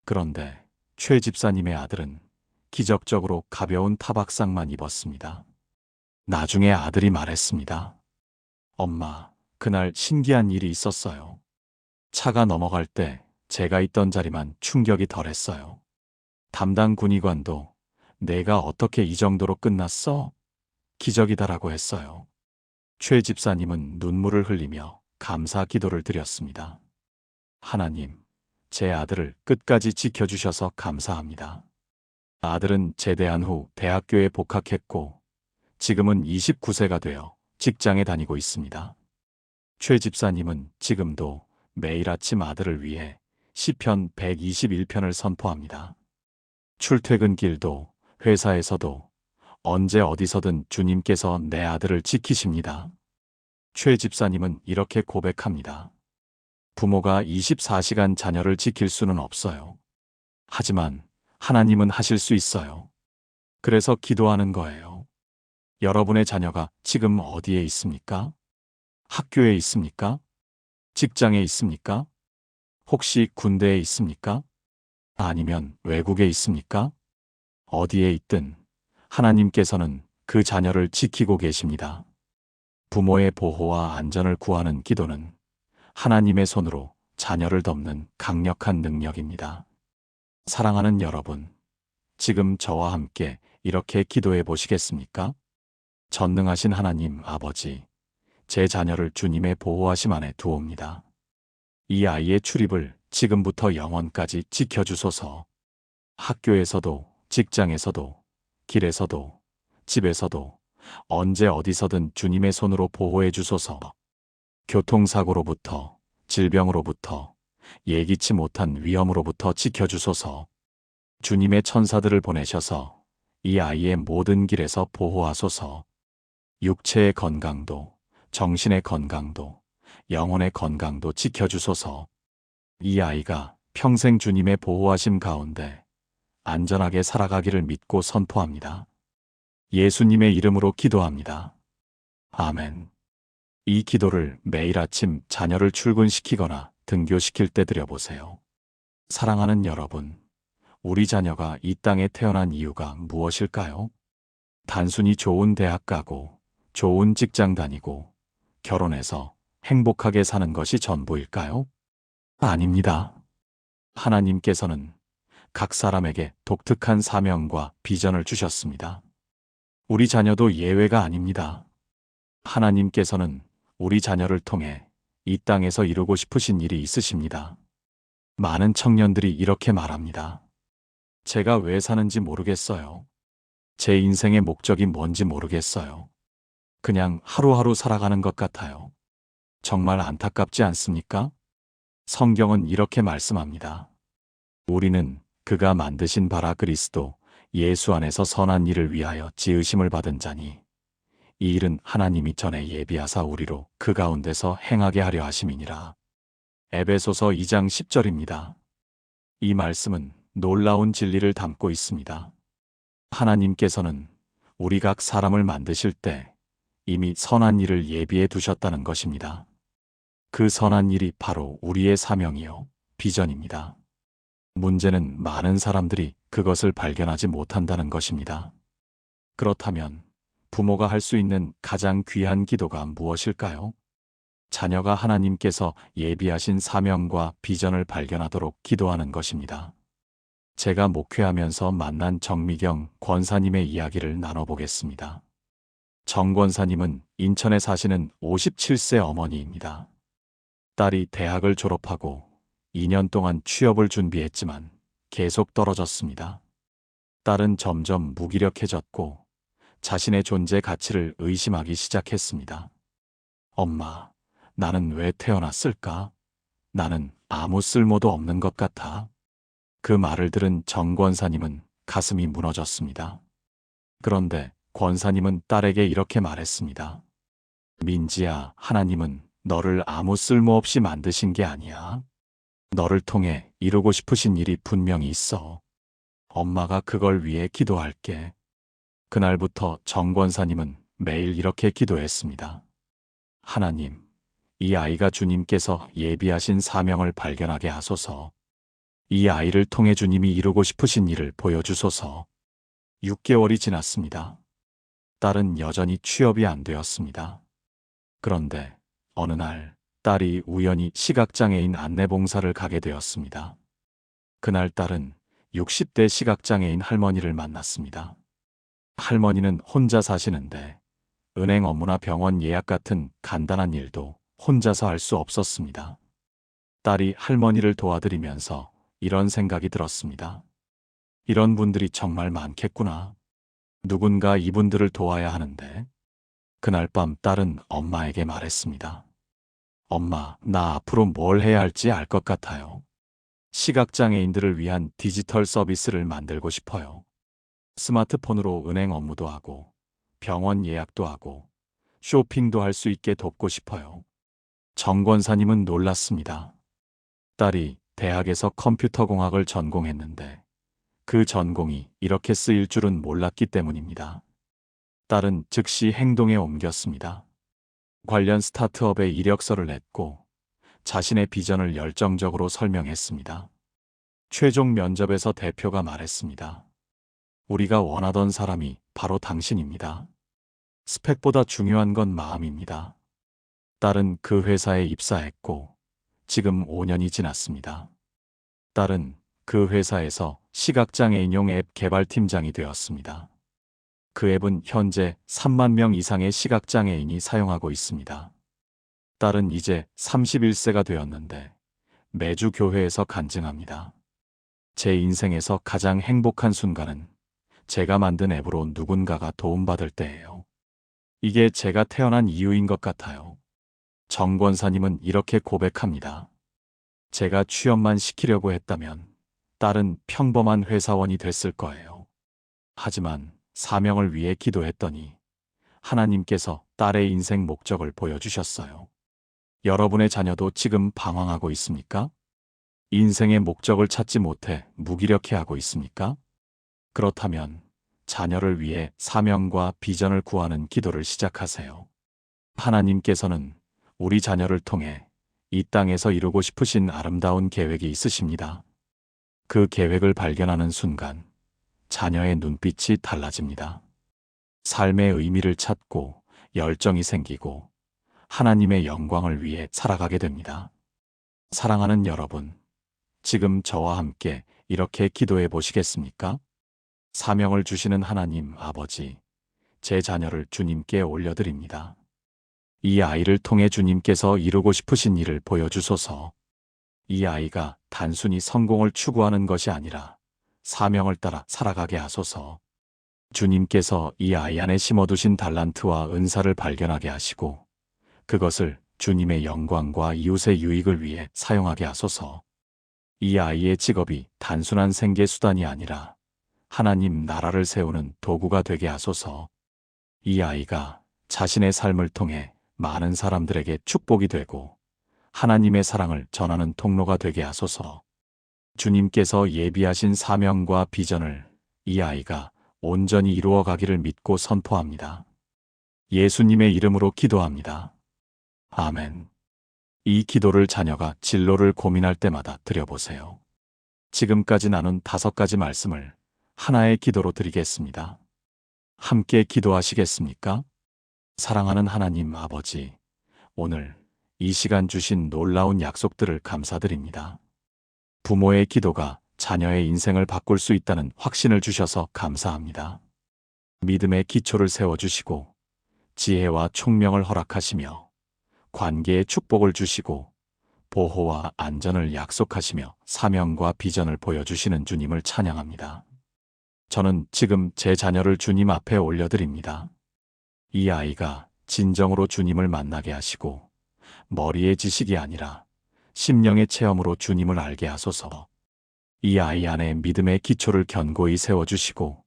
그런데 최 집사님의 아들은 기적적으로 가벼운 타박상만 입었습니다. 나중에 아들이 말했습니다. 엄마, 그날 신기한 일이 있었어요. 차가 넘어갈 때 제가 있던 자리만 충격이 덜했어요. 담당 군의관도 내가 어떻게 이 정도로 끝났어? 기적이다라고 했어요. 최 집사님은 눈물을 흘리며 감사 기도를 드렸습니다. 하나님, 제 아들을 끝까지 지켜주셔서 감사합니다. 아들은 제대한 후 대학교에 복학했고 지금은 29세가 되어 직장에 다니고 있습니다. 최 집사님은 지금도 매일 아침 아들을 위해 시편 121편을 선포합니다. 출퇴근길도 회사에서도 언제 어디서든 주님께서 내 아들을 지키십니다. 최 집사님은 이렇게 고백합니다. 부모가 24시간 자녀를 지킬 수는 없어요. 하지만 하나님은 하실 수 있어요. 그래서 기도하는 거예요. 여러분의 자녀가 지금 어디에 있습니까? 학교에 있습니까? 직장에 있습니까? 혹시 군대에 있습니까? 아니면 외국에 있습니까? 어디에 있든 하나님께서는 그 자녀를 지키고 계십니다. 부모의 보호와 안전을 구하는 기도는 하나님의 손으로 자녀를 덮는 강력한 능력입니다. 사랑하는 여러분, 지금 저와 함께 이렇게 기도해 보시겠습니까? 전능하신 하나님 아버지, 제 자녀를 주님의 보호하심 안에 두옵니다. 이 아이의 출입을 지금부터 영원까지 지켜주소서. 학교에서도, 직장에서도, 길에서도, 집에서도, 언제 어디서든 주님의 손으로 보호해 주소서. 교통사고로부터, 질병으로부터, 예기치 못한 위험으로부터 지켜주소서. 주님의 천사들을 보내셔서 이 아이의 모든 길에서 보호하소서. 육체의 건강도, 정신의 건강도, 영혼의 건강도 지켜주소서. 이 아이가 평생 주님의 보호하심 가운데 안전하게 살아가기를 믿고 선포합니다. 예수님의 이름으로 기도합니다. 아멘. 이 기도를 매일 아침 자녀를 출근시키거나 등교시킬 때 드려보세요. 사랑하는 여러분, 우리 자녀가 이 땅에 태어난 이유가 무엇일까요? 단순히 좋은 대학 가고, 좋은 직장 다니고, 결혼해서 행복하게 사는 것이 전부일까요? 아닙니다. 하나님께서는 각 사람에게 독특한 사명과 비전을 주셨습니다. 우리 자녀도 예외가 아닙니다. 하나님께서는 우리 자녀를 통해 이 땅에서 이루고 싶으신 일이 있으십니다. 많은 청년들이 이렇게 말합니다. 제가 왜 사는지 모르겠어요. 제 인생의 목적이 뭔지 모르겠어요. 그냥 하루하루 살아가는 것 같아요. 정말 안타깝지 않습니까? 성경은 이렇게 말씀합니다. 우리는 그가 만드신 바라 그리스도 예수 안에서 선한 일을 위하여 지으심을 받은 자니 이 일은 하나님이 전에 예비하사 우리로 그 가운데서 행하게 하려 하심이니라. 에베소서 2장 10절입니다. 이 말씀은 놀라운 진리를 담고 있습니다. 하나님께서는 우리 각 사람을 만드실 때 이미 선한 일을 예비해 두셨다는 것입니다. 그 선한 일이 바로 우리의 사명이요, 비전입니다. 문제는 많은 사람들이 그것을 발견하지 못한다는 것입니다. 그렇다면 부모가 할 수 있는 가장 귀한 기도가 무엇일까요? 자녀가 하나님께서 예비하신 사명과 비전을 발견하도록 기도하는 것입니다. 제가 목회하면서 만난 정미경 권사님의 이야기를 나눠보겠습니다. 정 권사님은 인천에 사시는 57세 어머니입니다. 딸이 대학을 졸업하고 2년 동안 취업을 준비했지만 계속 떨어졌습니다. 딸은 점점 무기력해졌고 자신의 존재 가치를 의심하기 시작했습니다. 엄마, 나는 왜 태어났을까? 나는 아무 쓸모도 없는 것 같아. 그 말을 들은 정 권사님은 가슴이 무너졌습니다. 그런데 권사님은 딸에게 이렇게 말했습니다. 민지야, 하나님은 너를 아무 쓸모없이 만드신 게 아니야. 너를 통해 이루고 싶으신 일이 분명히 있어. 엄마가 그걸 위해 기도할게. 그날부터 정 권사님은 매일 이렇게 기도했습니다. 하나님, 이 아이가 주님께서 예비하신 사명을 발견하게 하소서. 이 아이를 통해 주님이 이루고 싶으신 일을 보여주소서. 6개월이 지났습니다. 딸은 여전히 취업이 안 되었습니다. 그런데 어느 날 딸이 우연히 시각장애인 안내봉사를 가게 되었습니다. 그날 딸은 60대 시각장애인 할머니를 만났습니다. 할머니는 혼자 사시는데 은행 업무나 병원 예약 같은 간단한 일도 혼자서 할 수 없었습니다. 딸이 할머니를 도와드리면서 이런 생각이 들었습니다. 이런 분들이 정말 많겠구나. 누군가 이분들을 도와야 하는데. 그날 밤 딸은 엄마에게 말했습니다. 엄마, 나 앞으로 뭘 해야 할지 알 것 같아요. 시각장애인들을 위한 디지털 서비스를 만들고 싶어요. 스마트폰으로 은행 업무도 하고 병원 예약도 하고 쇼핑도 할 수 있게 돕고 싶어요. 정 권사님은 놀랐습니다. 딸이 대학에서 컴퓨터공학을 전공했는데 그 전공이 이렇게 쓰일 줄은 몰랐기 때문입니다. 딸은 즉시 행동에 옮겼습니다. 관련 스타트업에 이력서를 냈고 자신의 비전을 열정적으로 설명했습니다. 최종 면접에서 대표가 말했습니다. 우리가 원하던 사람이 바로 당신입니다. 스펙보다 중요한 건 마음입니다. 딸은 그 회사에 입사했고 지금 5년이 지났습니다. 딸은 그 회사에서 시각장애인용 앱 개발팀장이 되었습니다. 그 앱은 현재 3만 명 이상의 시각장애인이 사용하고 있습니다. 딸은 이제 31세가 되었는데 매주 교회에서 간증합니다. 제 인생에서 가장 행복한 순간은 제가 만든 앱으로 누군가가 도움받을 때예요. 이게 제가 태어난 이유인 것 같아요. 정 권사님은 이렇게 고백합니다. 제가 취업만 시키려고 했다면 딸은 평범한 회사원이 됐을 거예요. 하지만 사명을 위해 기도했더니 하나님께서 딸의 인생 목적을 보여주셨어요. 여러분의 자녀도 지금 방황하고 있습니까? 인생의 목적을 찾지 못해 무기력해하고 있습니까? 그렇다면 자녀를 위해 사명과 비전을 구하는 기도를 시작하세요. 하나님께서는 우리 자녀를 통해 이 땅에서 이루고 싶으신 아름다운 계획이 있으십니다. 그 계획을 발견하는 순간 자녀의 눈빛이 달라집니다. 삶의 의미를 찾고 열정이 생기고 하나님의 영광을 위해 살아가게 됩니다. 사랑하는 여러분, 지금 저와 함께 이렇게 기도해 보시겠습니까? 사명을 주시는 하나님 아버지, 제 자녀를 주님께 올려드립니다. 이 아이를 통해 주님께서 이루고 싶으신 일을 보여주소서. 이 아이가 단순히 성공을 추구하는 것이 아니라 사명을 따라 살아가게 하소서. 주님께서 이 아이 안에 심어두신 달란트와 은사를 발견하게 하시고 그것을 주님의 영광과 이웃의 유익을 위해 사용하게 하소서. 이 아이의 직업이 단순한 생계 수단이 아니라 하나님 나라를 세우는 도구가 되게 하소서. 이 아이가 자신의 삶을 통해 많은 사람들에게 축복이 되고 하나님의 사랑을 전하는 통로가 되게 하소서. 주님께서 예비하신 사명과 비전을 이 아이가 온전히 이루어 가기를 믿고 선포합니다. 예수님의 이름으로 기도합니다. 아멘. 이 기도를 자녀가 진로를 고민할 때마다 드려보세요. 지금까지 나눈 5가지 말씀을 하나의 기도로 드리겠습니다. 함께 기도하시겠습니까? 사랑하는 하나님 아버지, 오늘 이 시간 주신 놀라운 약속들을 감사드립니다. 부모의 기도가 자녀의 인생을 바꿀 수 있다는 확신을 주셔서 감사합니다. 믿음의 기초를 세워주시고 지혜와 총명을 허락하시며 관계의 축복을 주시고 보호와 안전을 약속하시며 사명과 비전을 보여주시는 주님을 찬양합니다. 저는 지금 제 자녀를 주님 앞에 올려드립니다. 이 아이가 진정으로 주님을 만나게 하시고 머리의 지식이 아니라 심령의 체험으로 주님을 알게 하소서. 이 아이 안에 믿음의 기초를 견고히 세워주시고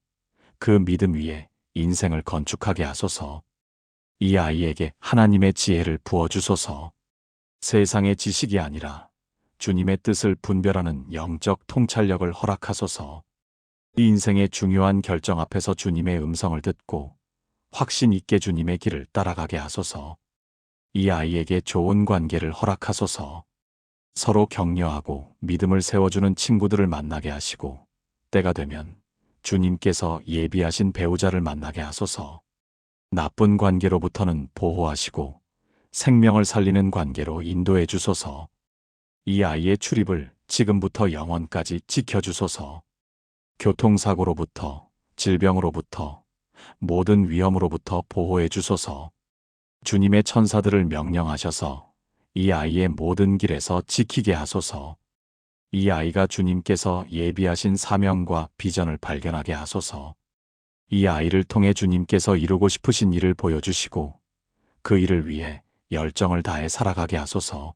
그 믿음 위에 인생을 건축하게 하소서. 이 아이에게 하나님의 지혜를 부어주소서. 세상의 지식이 아니라 주님의 뜻을 분별하는 영적 통찰력을 허락하소서. 이 인생의 중요한 결정 앞에서 주님의 음성을 듣고 확신 있게 주님의 길을 따라가게 하소서. 이 아이에게 좋은 관계를 허락하소서. 서로 격려하고 믿음을 세워주는 친구들을 만나게 하시고 때가 되면 주님께서 예비하신 배우자를 만나게 하소서. 나쁜 관계로부터는 보호하시고 생명을 살리는 관계로 인도해 주소서. 이 아이의 출입을 지금부터 영원까지 지켜주소서. 교통사고로부터, 질병으로부터, 모든 위험으로부터 보호해 주소서. 주님의 천사들을 명령하셔서 이 아이의 모든 길에서 지키게 하소서. 이 아이가 주님께서 예비하신 사명과 비전을 발견하게 하소서. 이 아이를 통해 주님께서 이루고 싶으신 일을 보여주시고 그 일을 위해 열정을 다해 살아가게 하소서.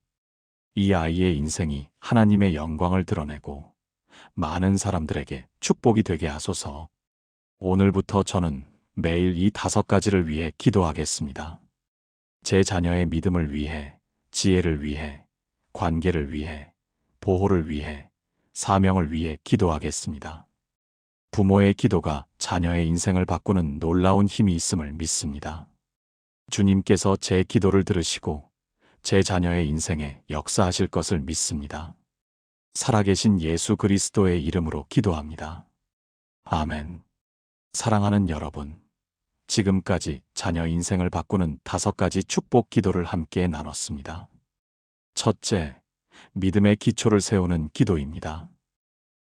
이 아이의 인생이 하나님의 영광을 드러내고 많은 사람들에게 축복이 되게 하소서. 오늘부터 저는 매일 이 5가지를 위해 기도하겠습니다. 제 자녀의 믿음을 위해, 지혜를 위해, 관계를 위해, 보호를 위해, 사명을 위해 기도하겠습니다. 부모의 기도가 자녀의 인생을 바꾸는 놀라운 힘이 있음을 믿습니다. 주님께서 제 기도를 들으시고 제 자녀의 인생에 역사하실 것을 믿습니다. 살아계신 예수 그리스도의 이름으로 기도합니다. 아멘. 사랑하는 여러분, 지금까지 자녀 인생을 바꾸는 5가지 축복 기도를 함께 나눴습니다. 첫째, 믿음의 기초를 세우는 기도입니다.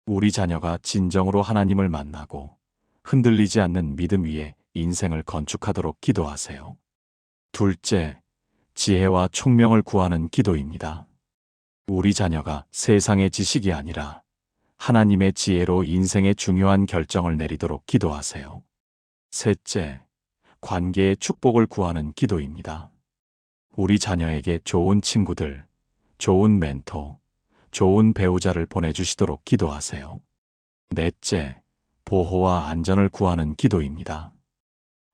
우리 자녀가 진정으로 하나님을 만나고 흔들리지 않는 믿음 위에 인생을 건축하도록 기도하세요. 둘째, 지혜와 총명을 구하는 기도입니다. 우리 자녀가 세상의 지식이 아니라 하나님의 지혜로 인생의 중요한 결정을 내리도록 기도하세요. 셋째, 관계의 축복을 구하는 기도입니다. 우리 자녀에게 좋은 친구들, 좋은 멘토, 좋은 배우자를 보내주시도록 기도하세요. 넷째, 보호와 안전을 구하는 기도입니다.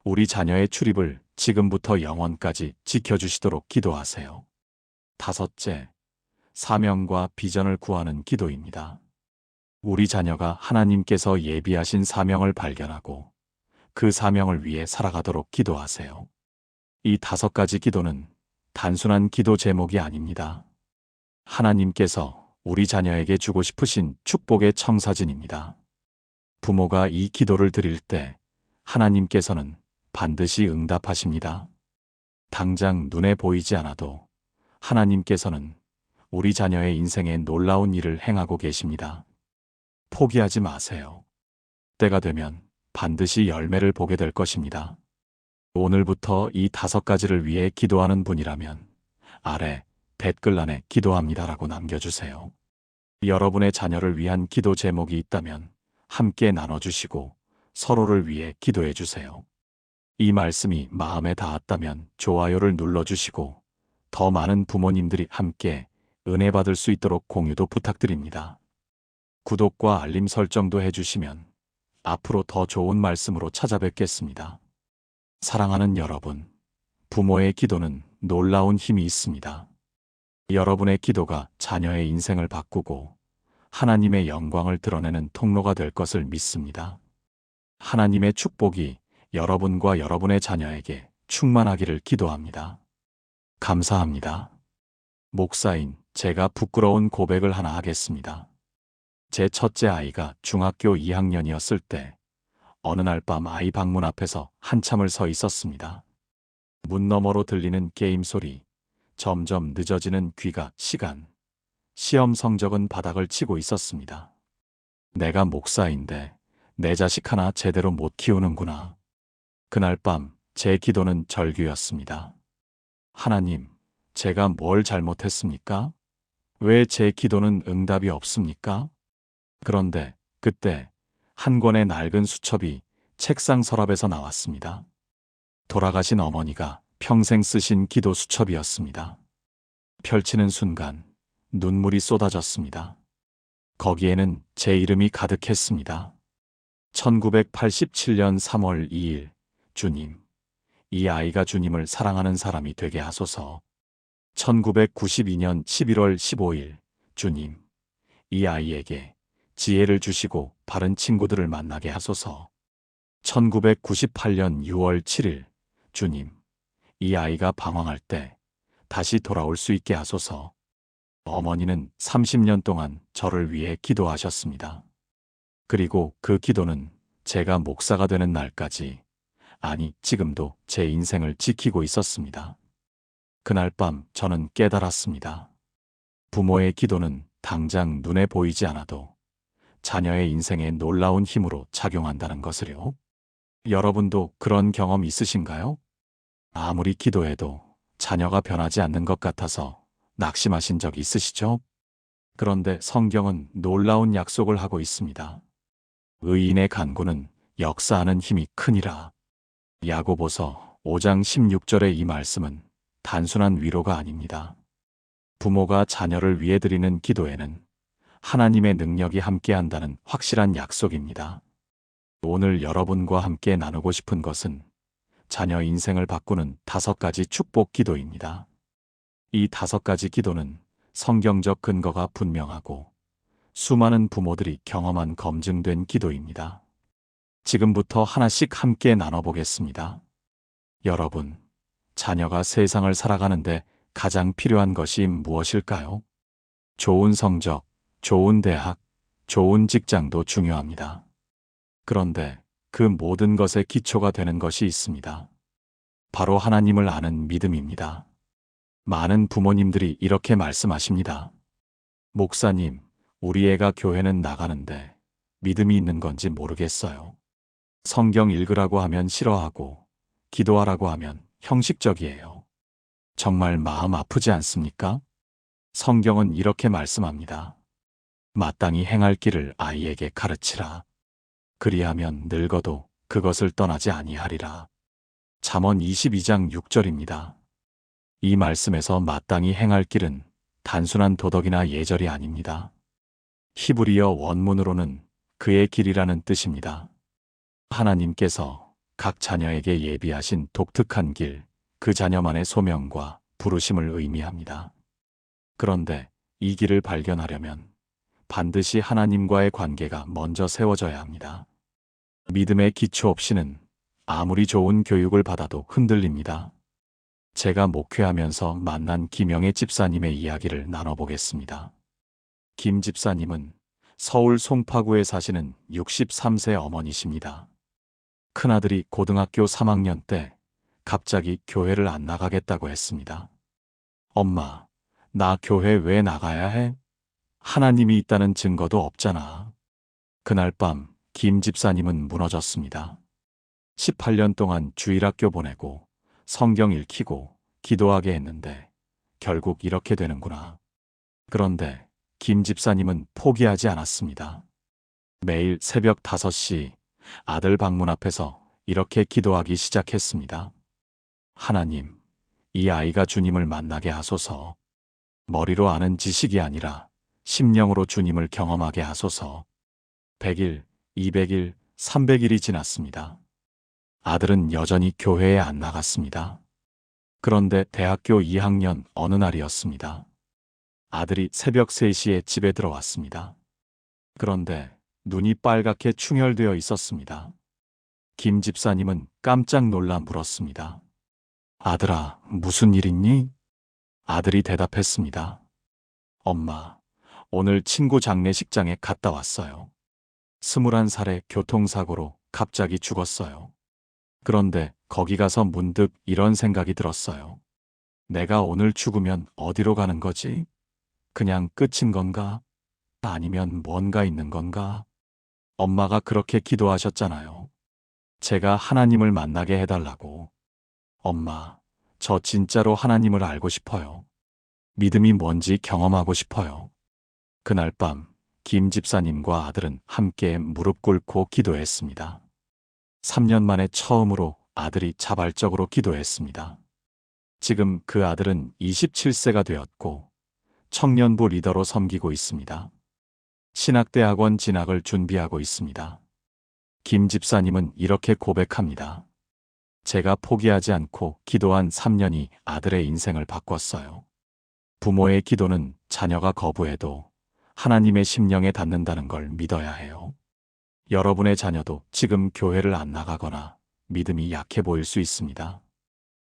우리 자녀의 출입을 지금부터 영원까지 지켜주시도록 기도하세요. 다섯째, 사명과 비전을 구하는 기도입니다. 우리 자녀가 하나님께서 예비하신 사명을 발견하고 그 사명을 위해 살아가도록 기도하세요. 이 5가지 기도는 단순한 기도 제목이 아닙니다. 하나님께서 우리 자녀에게 주고 싶으신 축복의 청사진입니다. 부모가 이 기도를 드릴 때 하나님께서는 반드시 응답하십니다. 당장 눈에 보이지 않아도 하나님께서는 우리 자녀의 인생에 놀라운 일을 행하고 계십니다. 포기하지 마세요. 때가 되면 반드시 열매를 보게 될 것입니다. 오늘부터 이 5가지를 위해 기도하는 분이라면 아래 댓글란에 기도합니다라고 남겨주세요. 여러분의 자녀를 위한 기도 제목이 있다면 함께 나눠주시고 서로를 위해 기도해 주세요. 이 말씀이 마음에 닿았다면 좋아요를 눌러주시고 더 많은 부모님들이 함께 은혜 받을 수 있도록 공유도 부탁드립니다. 구독과 알림 설정도 해주시면 앞으로 더 좋은 말씀으로 찾아뵙겠습니다. 사랑하는 여러분, 부모의 기도는 놀라운 힘이 있습니다. 여러분의 기도가 자녀의 인생을 바꾸고 하나님의 영광을 드러내는 통로가 될 것을 믿습니다. 하나님의 축복이 여러분과 여러분의 자녀에게 충만하기를 기도합니다. 감사합니다. 목사인 제가 부끄러운 고백을 하나 하겠습니다. 제 첫째 아이가 중학교 2학년이었을 때 어느 날 밤 아이 방문 앞에서 한참을 서 있었습니다. 문 너머로 들리는 게임 소리, 점점 늦어지는 귀가 시간, 시험 성적은 바닥을 치고 있었습니다. 내가 목사인데 내 자식 하나 제대로 못 키우는구나. 그날 밤 제 기도는 절규였습니다. 하나님, 제가 뭘 잘못했습니까? 왜 제 기도는 응답이 없습니까? 그런데 그때 한 권의 낡은 수첩이 책상 서랍에서 나왔습니다. 돌아가신 어머니가 평생 쓰신 기도 수첩이었습니다. 펼치는 순간 눈물이 쏟아졌습니다. 거기에는 제 이름이 가득했습니다. 1987년 3월 2일, 주님, 이 아이가 주님을 사랑하는 사람이 되게 하소서. 1992년 11월 15일, 주님, 이 아이에게 지혜를 주시고 바른 친구들을 만나게 하소서. 1998년 6월 7일, 주님, 이 아이가 방황할 때 다시 돌아올 수 있게 하소서. 어머니는 30년 동안 저를 위해 기도하셨습니다. 그리고 그 기도는 제가 목사가 되는 날까지, 아니 지금도 제 인생을 지키고 있었습니다. 그날 밤 저는 깨달았습니다. 부모의 기도는 당장 눈에 보이지 않아도 자녀의 인생에 놀라운 힘으로 작용한다는 것을요. 여러분도 그런 경험 있으신가요? 아무리 기도해도 자녀가 변하지 않는 것 같아서 낙심하신 적 있으시죠? 그런데 성경은 놀라운 약속을 하고 있습니다. 의인의 간구는 역사하는 힘이 크니라. 야고보서 5장 16절의 이 말씀은 단순한 위로가 아닙니다. 부모가 자녀를 위해 드리는 기도에는 하나님의 능력이 함께한다는 확실한 약속입니다. 오늘 여러분과 함께 나누고 싶은 것은 자녀 인생을 바꾸는 5가지 축복 기도입니다. 이 5가지 기도는 성경적 근거가 분명하고 수많은 부모들이 경험한 검증된 기도입니다. 지금부터 하나씩 함께 나눠보겠습니다. 여러분, 자녀가 세상을 살아가는데 가장 필요한 것이 무엇일까요? 좋은 성적, 좋은 대학, 좋은 직장도 중요합니다. 그런데 그 모든 것의 기초가 되는 것이 있습니다. 바로 하나님을 아는 믿음입니다. 많은 부모님들이 이렇게 말씀하십니다. 목사님, 우리 애가 교회는 나가는데 믿음이 있는 건지 모르겠어요. 성경 읽으라고 하면 싫어하고 기도하라고 하면 형식적이에요. 정말 마음 아프지 않습니까? 성경은 이렇게 말씀합니다. 마땅히 행할 길을 아이에게 가르치라. 그리하면 늙어도 그것을 떠나지 아니하리라. 잠언 22장 6절입니다. 이 말씀에서 마땅히 행할 길은 단순한 도덕이나 예절이 아닙니다. 히브리어 원문으로는 그의 길이라는 뜻입니다. 하나님께서 각 자녀에게 예비하신 독특한 길, 그 자녀만의 소명과 부르심을 의미합니다. 그런데 이 길을 발견하려면 반드시 하나님과의 관계가 먼저 세워져야 합니다. 믿음의 기초 없이는 아무리 좋은 교육을 받아도 흔들립니다. 제가 목회하면서 만난 김영애 집사님의 이야기를 나눠보겠습니다. 김 집사님은 서울 송파구에 사시는 63세 어머니십니다. 큰아들이 고등학교 3학년 때 갑자기 교회를 안 나가겠다고 했습니다. 엄마, 나 교회 왜 나가야 해? 하나님이 있다는 증거도 없잖아. 그날 밤 김 집사님은 무너졌습니다. 18년 동안 주일학교 보내고 성경 읽히고 기도하게 했는데 결국 이렇게 되는구나. 그런데 김 집사님은 포기하지 않았습니다. 매일 새벽 5시 아들 방문 앞에서 이렇게 기도하기 시작했습니다. 하나님, 이 아이가 주님을 만나게 하소서. 머리로 아는 지식이 아니라 심령으로 주님을 경험하게 하소서. 100일, 200일, 300일이 지났습니다. 아들은 여전히 교회에 안 나갔습니다. 그런데 대학교 2학년 어느 날이었습니다. 아들이 새벽 3시에 집에 들어왔습니다. 그런데 눈이 빨갛게 충혈되어 있었습니다. 김 집사님은 깜짝 놀라 물었습니다. 아들아, 무슨 일 있니? 아들이 대답했습니다. 엄마, 오늘 친구 장례식장에 갔다 왔어요. 21살에 교통사고로 갑자기 죽었어요. 그런데 거기 가서 문득 이런 생각이 들었어요. 내가 오늘 죽으면 어디로 가는 거지? 그냥 끝인 건가? 아니면 뭔가 있는 건가? 엄마가 그렇게 기도하셨잖아요. 제가 하나님을 만나게 해달라고. 엄마, 저 진짜로 하나님을 알고 싶어요. 믿음이 뭔지 경험하고 싶어요. 그날 밤, 김 집사님과 아들은 함께 무릎 꿇고 기도했습니다. 3년 만에 처음으로 아들이 자발적으로 기도했습니다. 지금 그 아들은 27세가 되었고 청년부 리더로 섬기고 있습니다. 신학대학원 진학을 준비하고 있습니다. 김 집사님은 이렇게 고백합니다. 제가 포기하지 않고 기도한 3년이 아들의 인생을 바꿨어요. 부모의 기도는 자녀가 거부해도 하나님의 심령에 닿는다는 걸 믿어야 해요. 여러분의 자녀도 지금 교회를 안 나가거나 믿음이 약해 보일 수 있습니다.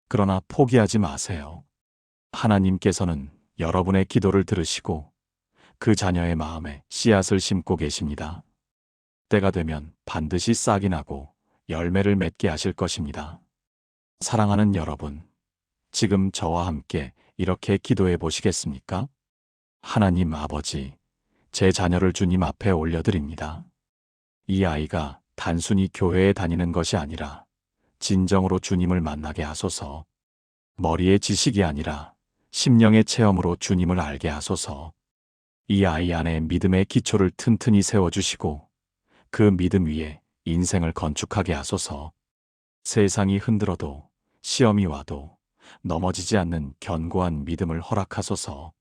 그러나 포기하지 마세요. 하나님께서는 여러분의 기도를 들으시고 그 자녀의 마음에 씨앗을 심고 계십니다. 때가 되면 반드시 싹이 나고 열매를 맺게 하실 것입니다. 사랑하는 여러분, 지금 저와 함께 이렇게 기도해 보시겠습니까? 하나님 아버지, 제 자녀를 주님 앞에 올려드립니다. 이 아이가 단순히 교회에 다니는 것이 아니라 진정으로 주님을 만나게 하소서. 머리의 지식이 아니라 심령의 체험으로 주님을 알게 하소서. 이 아이 안에 믿음의 기초를 튼튼히 세워주시고 그 믿음 위에 인생을 건축하게 하소서. 세상이 흔들어도 시험이 와도 넘어지지 않는 견고한 믿음을 허락하소서.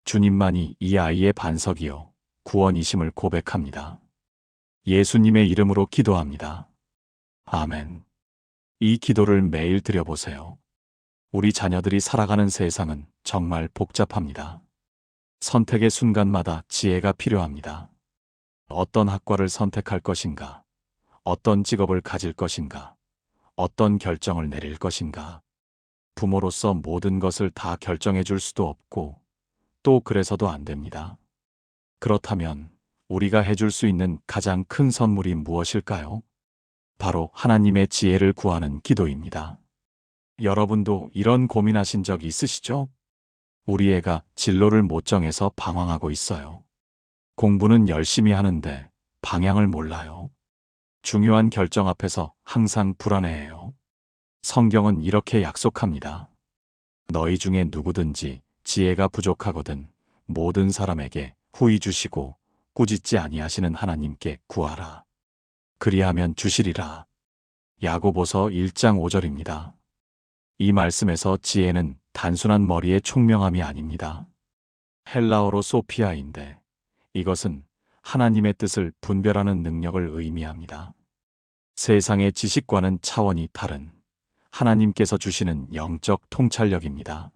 주님만이 이 아이의 반석이요 구원이심을 고백합니다. 예수님의 이름으로 기도합니다. 아멘. 이 기도를 매일 드려보세요. 우리 자녀들이 살아가는 세상은 정말 복잡합니다. 선택의 순간마다 지혜가 필요합니다. 어떤 학과를 선택할 것인가? 어떤 직업을 가질 것인가? 어떤 결정을 내릴 것인가? 부모로서 모든 것을 다 결정해 줄 수도 없고 또 그래서도 안 됩니다. 그렇다면 우리가 해줄 수 있는 가장 큰 선물이 무엇일까요? 바로 하나님의 지혜를 구하는 기도입니다. 여러분도 이런 고민하신 적 있으시죠? 우리 애가 진로를 못 정해서 방황하고 있어요. 공부는 열심히 하는데 방향을 몰라요. 중요한 결정 앞에서 항상 불안해해요. 성경은 이렇게 약속합니다. 너희 중에 누구든지 지혜가 부족하거든 모든 사람에게 후히 주시고 꾸짖지 아니하시는 하나님께 구하라. 그리하면 주시리라. 야고보서 1장 5절입니다. 이 말씀에서 지혜는 단순한 머리의 총명함이 아닙니다. 헬라어로 소피아인데 이것은 하나님의 뜻을 분별하는 능력을 의미합니다. 세상의 지식과는 차원이 다른 하나님께서 주시는 영적 통찰력입니다.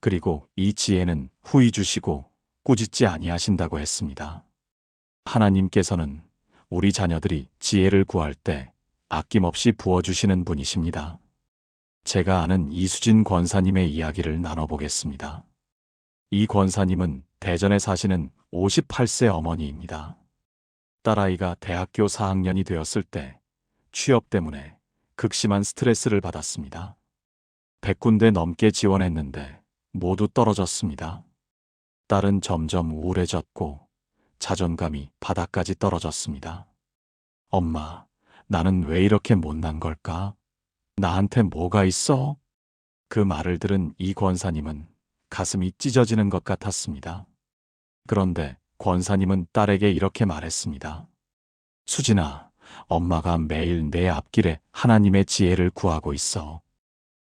그리고 이 지혜는 후히 주시고 꾸짖지 아니하신다고 했습니다. 하나님께서는 우리 자녀들이 지혜를 구할 때 아낌없이 부어주시는 분이십니다. 제가 아는 이수진 권사님의 이야기를 나눠보겠습니다. 이 권사님은 대전에 사시는 58세 어머니입니다. 딸아이가 대학교 4학년이 되었을 때 취업 때문에 극심한 스트레스를 받았습니다. 100군데 넘게 지원했는데 모두 떨어졌습니다. 딸은 점점 우울해졌고 자존감이 바닥까지 떨어졌습니다. 엄마, 나는 왜 이렇게 못난 걸까? 나한테 뭐가 있어? 그 말을 들은 이 권사님은 가슴이 찢어지는 것 같았습니다. 그런데 권사님은 딸에게 이렇게 말했습니다. 수진아, 엄마가 매일 내 앞길에 하나님의 지혜를 구하고 있어.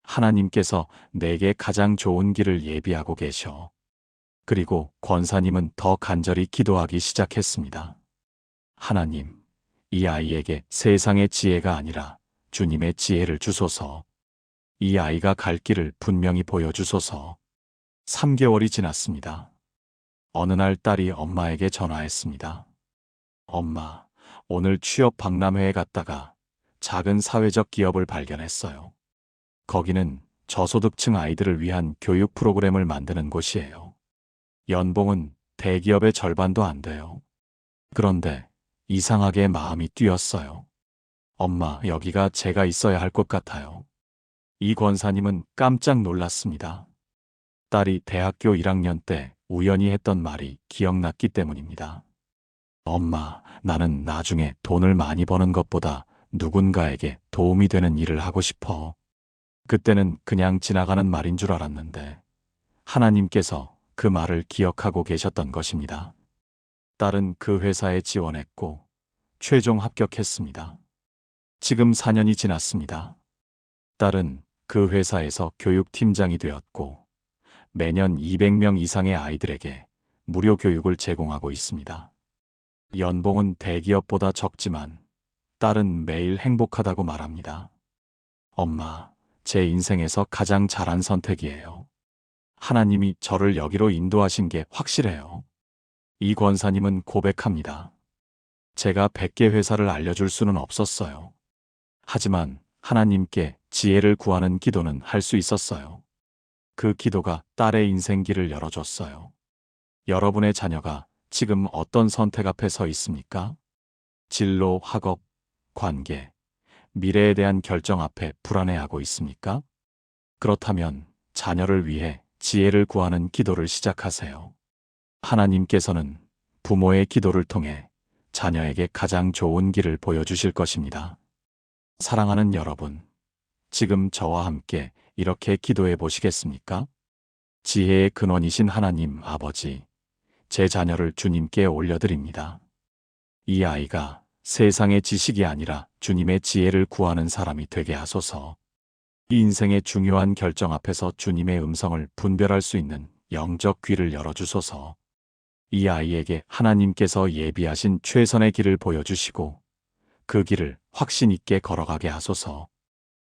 하나님께서 내게 가장 좋은 길을 예비하고 계셔. 그리고 권사님은 더 간절히 기도하기 시작했습니다. 하나님, 이 아이에게 세상의 지혜가 아니라 주님의 지혜를 주소서. 이 아이가 갈 길을 분명히 보여주소서. 3개월이 지났습니다. 어느 날 딸이 엄마에게 전화했습니다. 엄마, 오늘 취업 박람회에 갔다가 작은 사회적 기업을 발견했어요. 거기는 저소득층 아이들을 위한 교육 프로그램을 만드는 곳이에요. 연봉은 대기업의 절반도 안 돼요. 그런데 이상하게 마음이 뛰었어요. 엄마, 여기가 제가 있어야 할 것 같아요. 이 권사님은 깜짝 놀랐습니다. 딸이 대학교 1학년 때 우연히 했던 말이 기억났기 때문입니다. 엄마, 나는 나중에 돈을 많이 버는 것보다 누군가에게 도움이 되는 일을 하고 싶어. 그때는 그냥 지나가는 말인 줄 알았는데 하나님께서 그 말을 기억하고 계셨던 것입니다. 딸은 그 회사에 지원했고 최종 합격했습니다. 지금 4년이 지났습니다. 딸은 그 회사에서 교육팀장이 되었고 매년 200명 이상의 아이들에게 무료 교육을 제공하고 있습니다. 연봉은 대기업보다 적지만 딸은 매일 행복하다고 말합니다. 엄마, 제 인생에서 가장 잘한 선택이에요. 하나님이 저를 여기로 인도하신 게 확실해요. 이 권사님은 고백합니다. 제가 100개 회사를 알려줄 수는 없었어요. 하지만 하나님께 지혜를 구하는 기도는 할 수 있었어요. 그 기도가 딸의 인생길을 열어줬어요. 여러분의 자녀가 지금 어떤 선택 앞에 서 있습니까? 진로, 학업, 관계, 미래에 대한 결정 앞에 불안해하고 있습니까? 그렇다면 자녀를 위해 지혜를 구하는 기도를 시작하세요. 하나님께서는 부모의 기도를 통해 자녀에게 가장 좋은 길을 보여주실 것입니다. 사랑하는 여러분, 지금 저와 함께 이렇게 기도해 보시겠습니까? 지혜의 근원이신 하나님 아버지, 제 자녀를 주님께 올려드립니다. 이 아이가 세상의 지식이 아니라 주님의 지혜를 구하는 사람이 되게 하소서. 이 인생의 중요한 결정 앞에서 주님의 음성을 분별할 수 있는 영적 귀를 열어주소서. 이 아이에게 하나님께서 예비하신 최선의 길을 보여주시고 그 길을 확신 있게 걸어가게 하소서.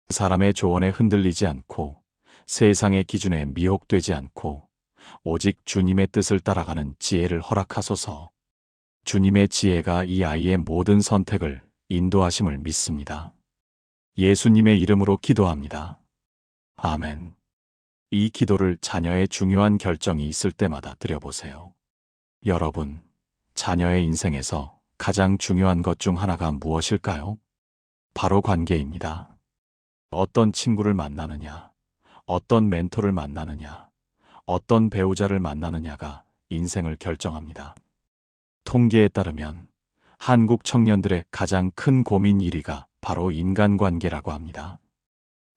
사람의 조언에 흔들리지 않고 세상의 기준에 미혹되지 않고 오직 주님의 뜻을 따라가는 지혜를 허락하소서. 주님의 지혜가 이 아이의 모든 선택을 인도하심을 믿습니다. 예수님의 이름으로 기도합니다. 아멘. 이 기도를 자녀의 중요한 결정이 있을 때마다 드려보세요. 여러분, 자녀의 인생에서 가장 중요한 것 중 하나가 무엇일까요? 바로 관계입니다. 어떤 친구를 만나느냐, 어떤 멘토를 만나느냐, 어떤 배우자를 만나느냐가 인생을 결정합니다. 통계에 따르면 한국 청년들의 가장 큰 고민 1위가 바로 인간관계라고 합니다.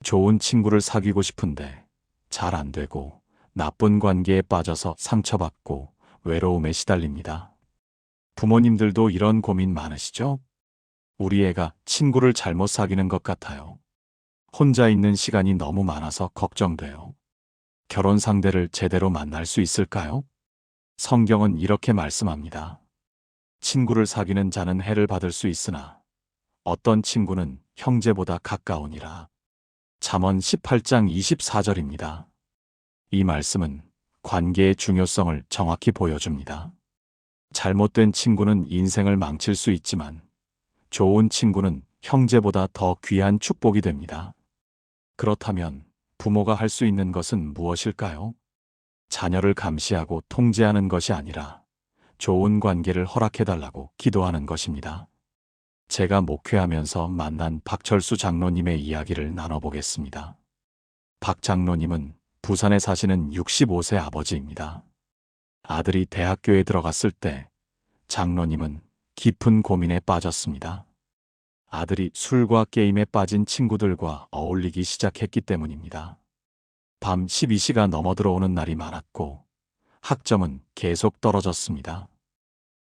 좋은 친구를 사귀고 싶은데 잘 안 되고 나쁜 관계에 빠져서 상처받고 외로움에 시달립니다. 부모님들도 이런 고민 많으시죠? 우리 애가 친구를 잘못 사귀는 것 같아요. 혼자 있는 시간이 너무 많아서 걱정돼요. 결혼 상대를 제대로 만날 수 있을까요? 성경은 이렇게 말씀합니다. 친구를 사귀는 자는 해를 받을 수 있으나 어떤 친구는 형제보다 가까우니라. 잠언 18장 24절입니다. 이 말씀은 관계의 중요성을 정확히 보여줍니다. 잘못된 친구는 인생을 망칠 수 있지만 좋은 친구는 형제보다 더 귀한 축복이 됩니다. 그렇다면 부모가 할 수 있는 것은 무엇일까요? 자녀를 감시하고 통제하는 것이 아니라 좋은 관계를 허락해달라고 기도하는 것입니다. 제가 목회하면서 만난 박철수 장로님의 이야기를 나눠보겠습니다. 박 장로님은 부산에 사시는 65세 아버지입니다. 아들이 대학교에 들어갔을 때 장로님은 깊은 고민에 빠졌습니다. 아들이 술과 게임에 빠진 친구들과 어울리기 시작했기 때문입니다. 밤 12시가 넘어 들어오는 날이 많았고 학점은 계속 떨어졌습니다.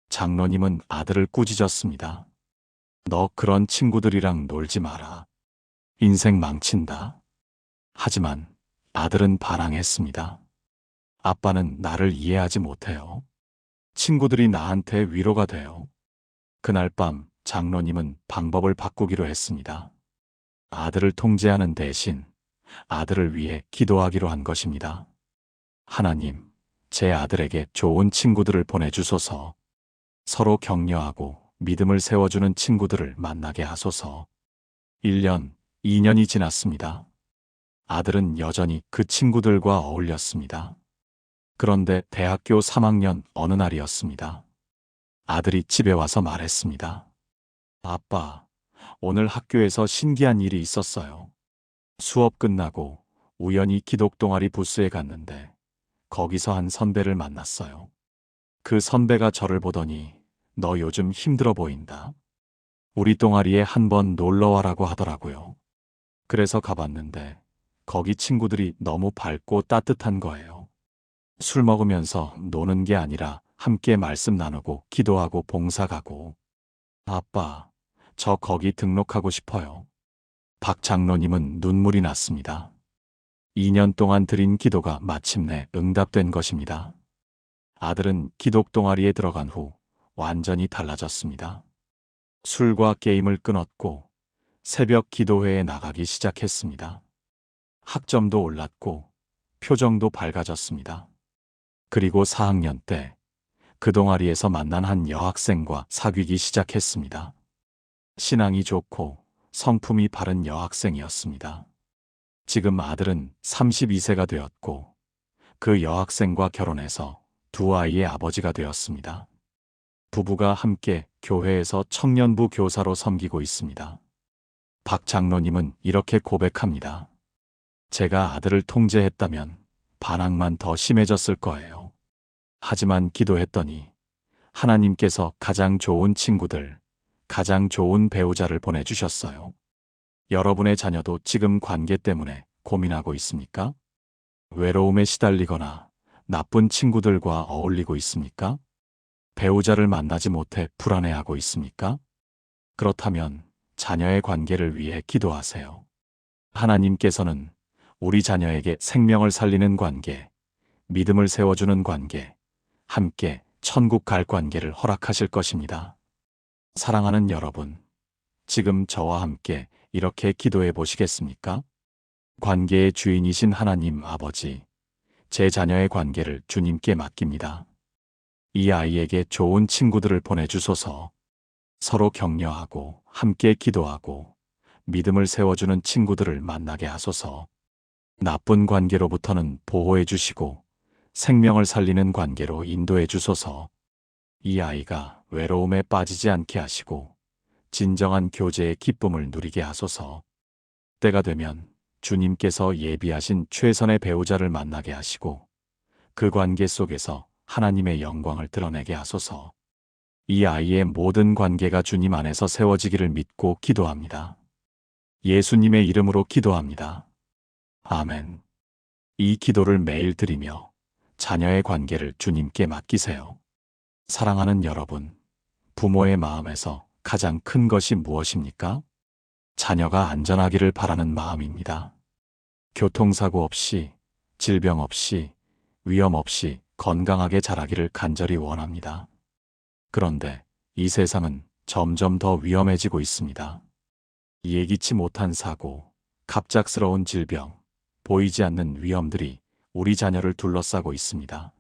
장로님은 아들을 꾸짖었습니다. 너 그런 친구들이랑 놀지 마라. 인생 망친다. 하지만 아들은 반항했습니다. 아빠는 나를 이해하지 못해요. 친구들이 나한테 위로가 돼요. 그날 밤 장로님은 방법을 바꾸기로 했습니다. 아들을 통제하는 대신 아들을 위해 기도하기로 한 것입니다. 하나님, 제 아들에게 좋은 친구들을 보내주소서. 서로 격려하고 믿음을 세워주는 친구들을 만나게 하소서. 1년, 2년이 지났습니다. 아들은 여전히 그 친구들과 어울렸습니다. 그런데 대학교 3학년 어느 날이었습니다. 아들이 집에 와서 말했습니다. 아빠, 오늘 학교에서 신기한 일이 있었어요. 수업 끝나고 우연히 기독 동아리 부스에 갔는데 거기서 한 선배를 만났어요. 그 선배가 저를 보더니 너 요즘 힘들어 보인다. 우리 동아리에 한번 놀러 와라고 하더라고요. 그래서 가봤는데 거기 친구들이 너무 밝고 따뜻한 거예요. 술 먹으면서 노는 게 아니라 함께 말씀 나누고 기도하고 봉사 가고. 아빠, 저 거기 등록하고 싶어요. 박 장로님은 눈물이 났습니다. 2년 동안 드린 기도가 마침내 응답된 것입니다. 아들은 기독 동아리에 들어간 후 완전히 달라졌습니다. 술과 게임을 끊었고 새벽 기도회에 나가기 시작했습니다. 학점도 올랐고 표정도 밝아졌습니다. 그리고 4학년 때 그 동아리에서 만난 한 여학생과 사귀기 시작했습니다. 신앙이 좋고 성품이 바른 여학생이었습니다. 지금 아들은 32세가 되었고 그 여학생과 결혼해서 두 아이의 아버지가 되었습니다. 부부가 함께 교회에서 청년부 교사로 섬기고 있습니다. 박 장로님은 이렇게 고백합니다. 제가 아들을 통제했다면 반항만 더 심해졌을 거예요. 하지만 기도했더니 하나님께서 가장 좋은 친구들, 가장 좋은 배우자를 보내주셨어요. 여러분의 자녀도 지금 관계 때문에 고민하고 있습니까? 외로움에 시달리거나 나쁜 친구들과 어울리고 있습니까? 배우자를 만나지 못해 불안해하고 있습니까? 그렇다면 자녀의 관계를 위해 기도하세요. 하나님께서는 우리 자녀에게 생명을 살리는 관계, 믿음을 세워주는 관계, 함께 천국 갈 관계를 허락하실 것입니다. 사랑하는 여러분, 지금 저와 함께 이렇게 기도해 보시겠습니까? 관계의 주인이신 하나님 아버지, 제 자녀의 관계를 주님께 맡깁니다. 이 아이에게 좋은 친구들을 보내주소서. 서로 격려하고 함께 기도하고 믿음을 세워주는 친구들을 만나게 하소서. 나쁜 관계로부터는 보호해 주시고 생명을 살리는 관계로 인도해 주소서. 이 아이가 외로움에 빠지지 않게 하시고 진정한 교제의 기쁨을 누리게 하소서. 때가 되면 주님께서 예비하신 최선의 배우자를 만나게 하시고 그 관계 속에서 하나님의 영광을 드러내게 하소서. 이 아이의 모든 관계가 주님 안에서 세워지기를 믿고 기도합니다. 예수님의 이름으로 기도합니다. 아멘. 이 기도를 매일 드리며 자녀의 관계를 주님께 맡기세요. 사랑하는 여러분, 부모의 마음에서 가장 큰 것이 무엇입니까? 자녀가 안전하기를 바라는 마음입니다. 교통사고 없이, 질병 없이, 위험 없이 건강하게 자라기를 간절히 원합니다. 그런데 이 세상은 점점 더 위험해지고 있습니다. 예기치 못한 사고, 갑작스러운 질병, 보이지 않는 위험들이 우리 자녀를 둘러싸고 있습니다.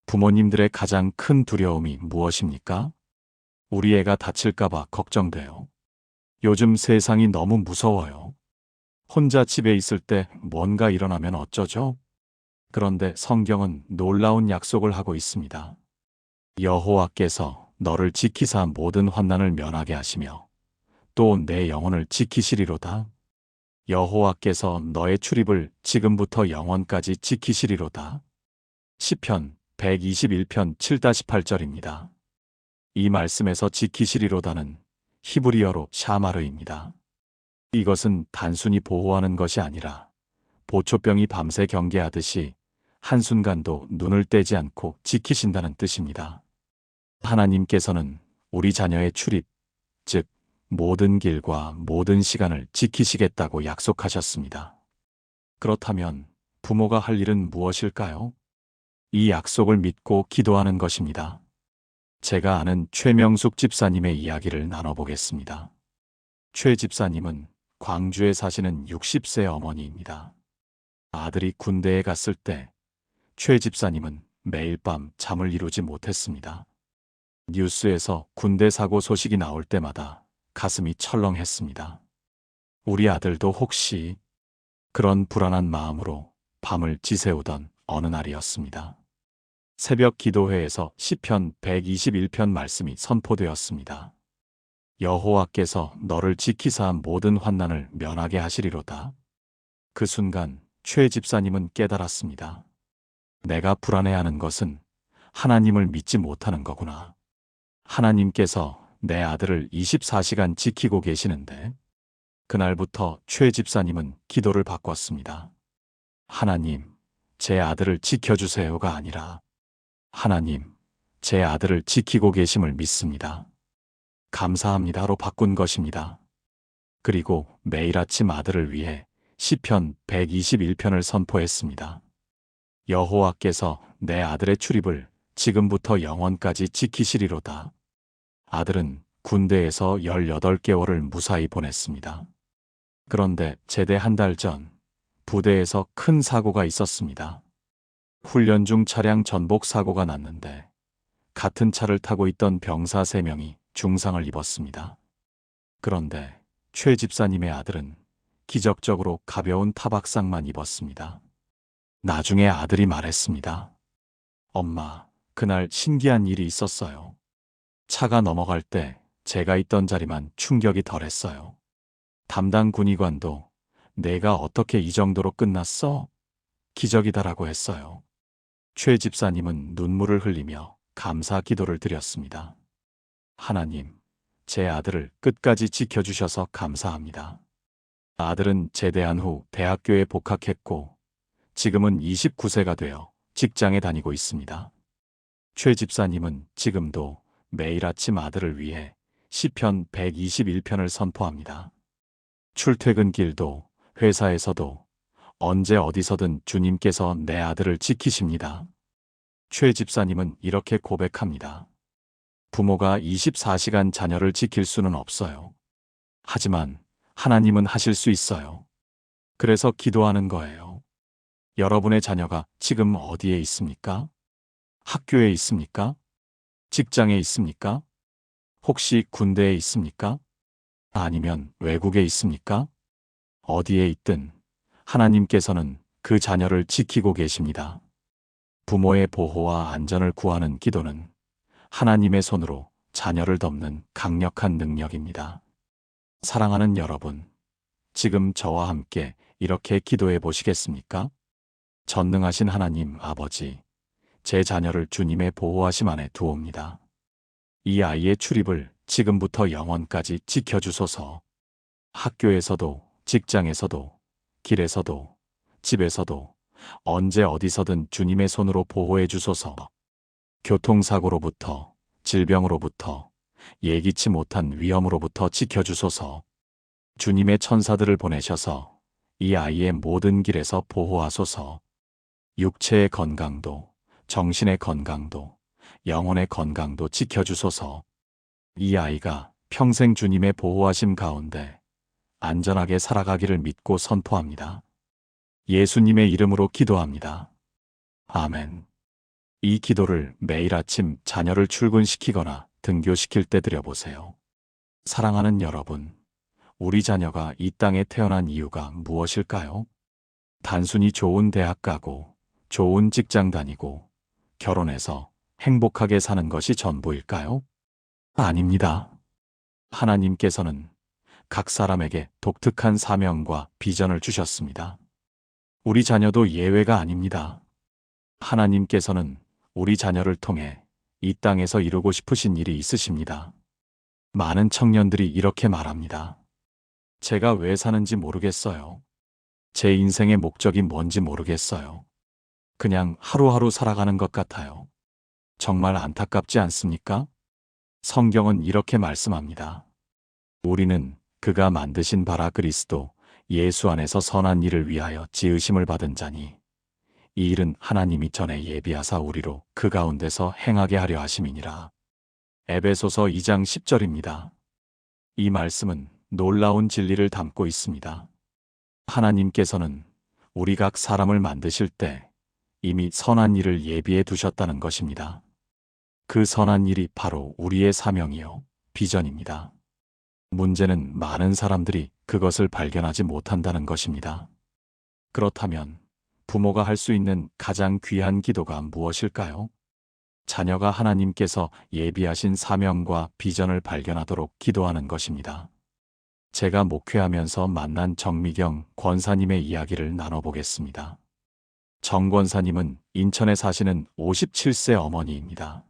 부모님들의 가장 큰 두려움이 무엇입니까? 우리 애가 다칠까봐 걱정돼요. 요즘 세상이 너무 무서워요. 혼자 집에 있을 때 뭔가 일어나면 어쩌죠? 그런데 성경은 놀라운 약속을 하고 있습니다. 여호와께서 너를 지키사 모든 환난을 면하게 하시며 또 내 영혼을 지키시리로다. 여호와께서 너의 출입을 지금부터 영원까지 지키시리로다. 시편 121편 7-8절입니다. 이 말씀에서 지키시리로다는 히브리어로 샤마르입니다. 이것은 단순히 보호하는 것이 아니라 보초병이 밤새 경계하듯이 한순간도 눈을 떼지 않고 지키신다는 뜻입니다. 하나님께서는 우리 자녀의 출입, 즉 모든 길과 모든 시간을 지키시겠다고 약속하셨습니다. 그렇다면 부모가 할 일은 무엇일까요? 이 약속을 믿고 기도하는 것입니다. 제가 아는 최명숙 집사님의 이야기를 나눠보겠습니다. 최 집사님은 광주에 사시는 60세 어머니입니다. 아들이 군대에 갔을 때 최 집사님은 매일 밤 잠을 이루지 못했습니다. 뉴스에서 군대 사고 소식이 나올 때마다 가슴이 철렁했습니다. 우리 아들도 혹시 그런 불안한 마음으로 밤을 지새우던 어느 날이었습니다. 새벽 기도회에서 시편 121편 말씀이 선포되었습니다. 여호와께서 너를 지키사 모든 환난을 면하게 하시리로다. 그 순간 최 집사님은 깨달았습니다. 내가 불안해하는 것은 하나님을 믿지 못하는 거구나. 하나님께서 내 아들을 24시간 지키고 계시는데. 그날부터 최 집사님은 기도를 바꿨습니다. 하나님, 제 아들을 지켜주세요가 아니라 하나님, 제 아들을 지키고 계심을 믿습니다. 감사합니다로 바꾼 것입니다. 그리고 매일 아침 아들을 위해 시편 121편을 선포했습니다. 여호와께서 내 아들의 출입을 지금부터 영원까지 지키시리로다. 아들은 군대에서 18개월을 무사히 보냈습니다. 그런데 제대 한 달 전 부대에서 큰 사고가 있었습니다. 훈련 중 차량 전복 사고가 났는데 같은 차를 타고 있던 병사 3명이 중상을 입었습니다. 그런데 최 집사님의 아들은 기적적으로 가벼운 타박상만 입었습니다. 나중에 아들이 말했습니다. 엄마, 그날 신기한 일이 있었어요. 차가 넘어갈 때 제가 있던 자리만 충격이 덜했어요. 담당 군의관도 내가 어떻게 이 정도로 끝났어? 기적이다라고 했어요. 최 집사님은 눈물을 흘리며 감사 기도를 드렸습니다. 하나님, 제 아들을 끝까지 지켜주셔서 감사합니다. 아들은 제대한 후 대학교에 복학했고 지금은 29세가 되어 직장에 다니고 있습니다. 최 집사님은 지금도 매일 아침 아들을 위해 시편 121편을 선포합니다. 출퇴근길도 회사에서도 언제 어디서든 주님께서 내 아들을 지키십니다. 최 집사님은 이렇게 고백합니다. 부모가 24시간 자녀를 지킬 수는 없어요. 하지만 하나님은 하실 수 있어요. 그래서 기도하는 거예요. 여러분의 자녀가 지금 어디에 있습니까? 학교에 있습니까? 직장에 있습니까? 혹시 군대에 있습니까? 아니면 외국에 있습니까? 어디에 있든 하나님께서는 그 자녀를 지키고 계십니다. 부모의 보호와 안전을 구하는 기도는 하나님의 손으로 자녀를 덮는 강력한 능력입니다. 사랑하는 여러분, 지금 저와 함께 이렇게 기도해 보시겠습니까? 전능하신 하나님 아버지, 제 자녀를 주님의 보호하심 안에 두옵니다. 이 아이의 출입을 지금부터 영원까지 지켜주소서. 학교에서도, 직장에서도, 길에서도, 집에서도, 언제 어디서든 주님의 손으로 보호해 주소서. 교통사고로부터, 질병으로부터, 예기치 못한 위험으로부터 지켜주소서. 주님의 천사들을 보내셔서 이 아이의 모든 길에서 보호하소서. 육체의 건강도, 정신의 건강도, 영혼의 건강도 지켜주소서. 이 아이가 평생 주님의 보호하심 가운데 안전하게 살아가기를 믿고 선포합니다. 예수님의 이름으로 기도합니다. 아멘. 이 기도를 매일 아침 자녀를 출근시키거나 등교시킬 때 드려보세요. 사랑하는 여러분, 우리 자녀가 이 땅에 태어난 이유가 무엇일까요? 단순히 좋은 대학 가고, 좋은 직장 다니고, 결혼해서 행복하게 사는 것이 전부일까요? 아닙니다. 하나님께서는 각 사람에게 독특한 사명과 비전을 주셨습니다. 우리 자녀도 예외가 아닙니다. 하나님께서는 우리 자녀를 통해 이 땅에서 이루고 싶으신 일이 있으십니다. 많은 청년들이 이렇게 말합니다. 제가 왜 사는지 모르겠어요. 제 인생의 목적이 뭔지 모르겠어요. 그냥 하루하루 살아가는 것 같아요. 정말 안타깝지 않습니까? 성경은 이렇게 말씀합니다. 우리는 그가 만드신 바라 그리스도 예수 안에서 선한 일을 위하여 지으심을 받은 자니 이 일은 하나님이 전에 예비하사 우리로 그 가운데서 행하게 하려 하심이니라. 에베소서 2장 10절입니다. 이 말씀은 놀라운 진리를 담고 있습니다. 하나님께서는 우리 각 사람을 만드실 때 이미 선한 일을 예비해 두셨다는 것입니다. 그 선한 일이 바로 우리의 사명이요, 비전입니다. 문제는 많은 사람들이 그것을 발견하지 못한다는 것입니다. 그렇다면 부모가 할 수 있는 가장 귀한 기도가 무엇일까요? 자녀가 하나님께서 예비하신 사명과 비전을 발견하도록 기도하는 것입니다. 제가 목회하면서 만난 정미경 권사님의 이야기를 나눠보겠습니다. 정 권사님은 인천에 사시는 57세 어머니입니다.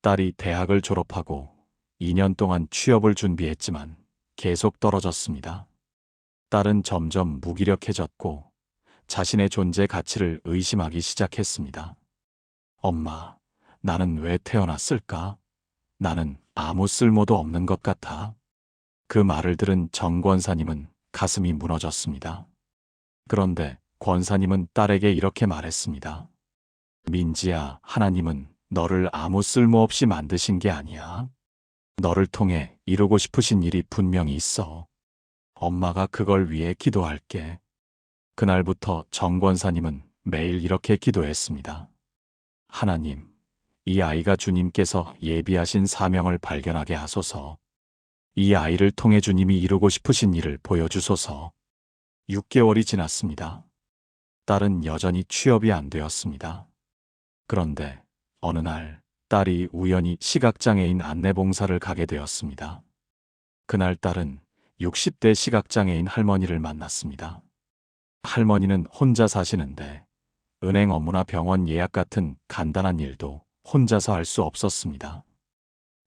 딸이 대학을 졸업하고 2년 동안 취업을 준비했지만 계속 떨어졌습니다. 딸은 점점 무기력해졌고 자신의 존재 가치를 의심하기 시작했습니다. 엄마, 나는 왜 태어났을까? 나는 아무 쓸모도 없는 것 같아. 그 말을 들은 정 권사님은 가슴이 무너졌습니다. 그런데 권사님은 딸에게 이렇게 말했습니다. 민지야, 하나님은 너를 아무 쓸모없이 만드신 게 아니야. 너를 통해 이루고 싶으신 일이 분명히 있어. 엄마가 그걸 위해 기도할게. 그날부터 정 권사님은 매일 이렇게 기도했습니다. 하나님, 이 아이가 주님께서 예비하신 사명을 발견하게 하소서. 이 아이를 통해 주님이 이루고 싶으신 일을 보여주소서. 6개월이 지났습니다. 딸은 여전히 취업이 안 되었습니다. 그런데 어느 날 딸이 우연히 시각장애인 안내봉사를 가게 되었습니다. 그날 딸은 60대 시각장애인 할머니를 만났습니다. 할머니는 혼자 사시는데 은행 업무나 병원 예약 같은 간단한 일도 혼자서 할 수 없었습니다.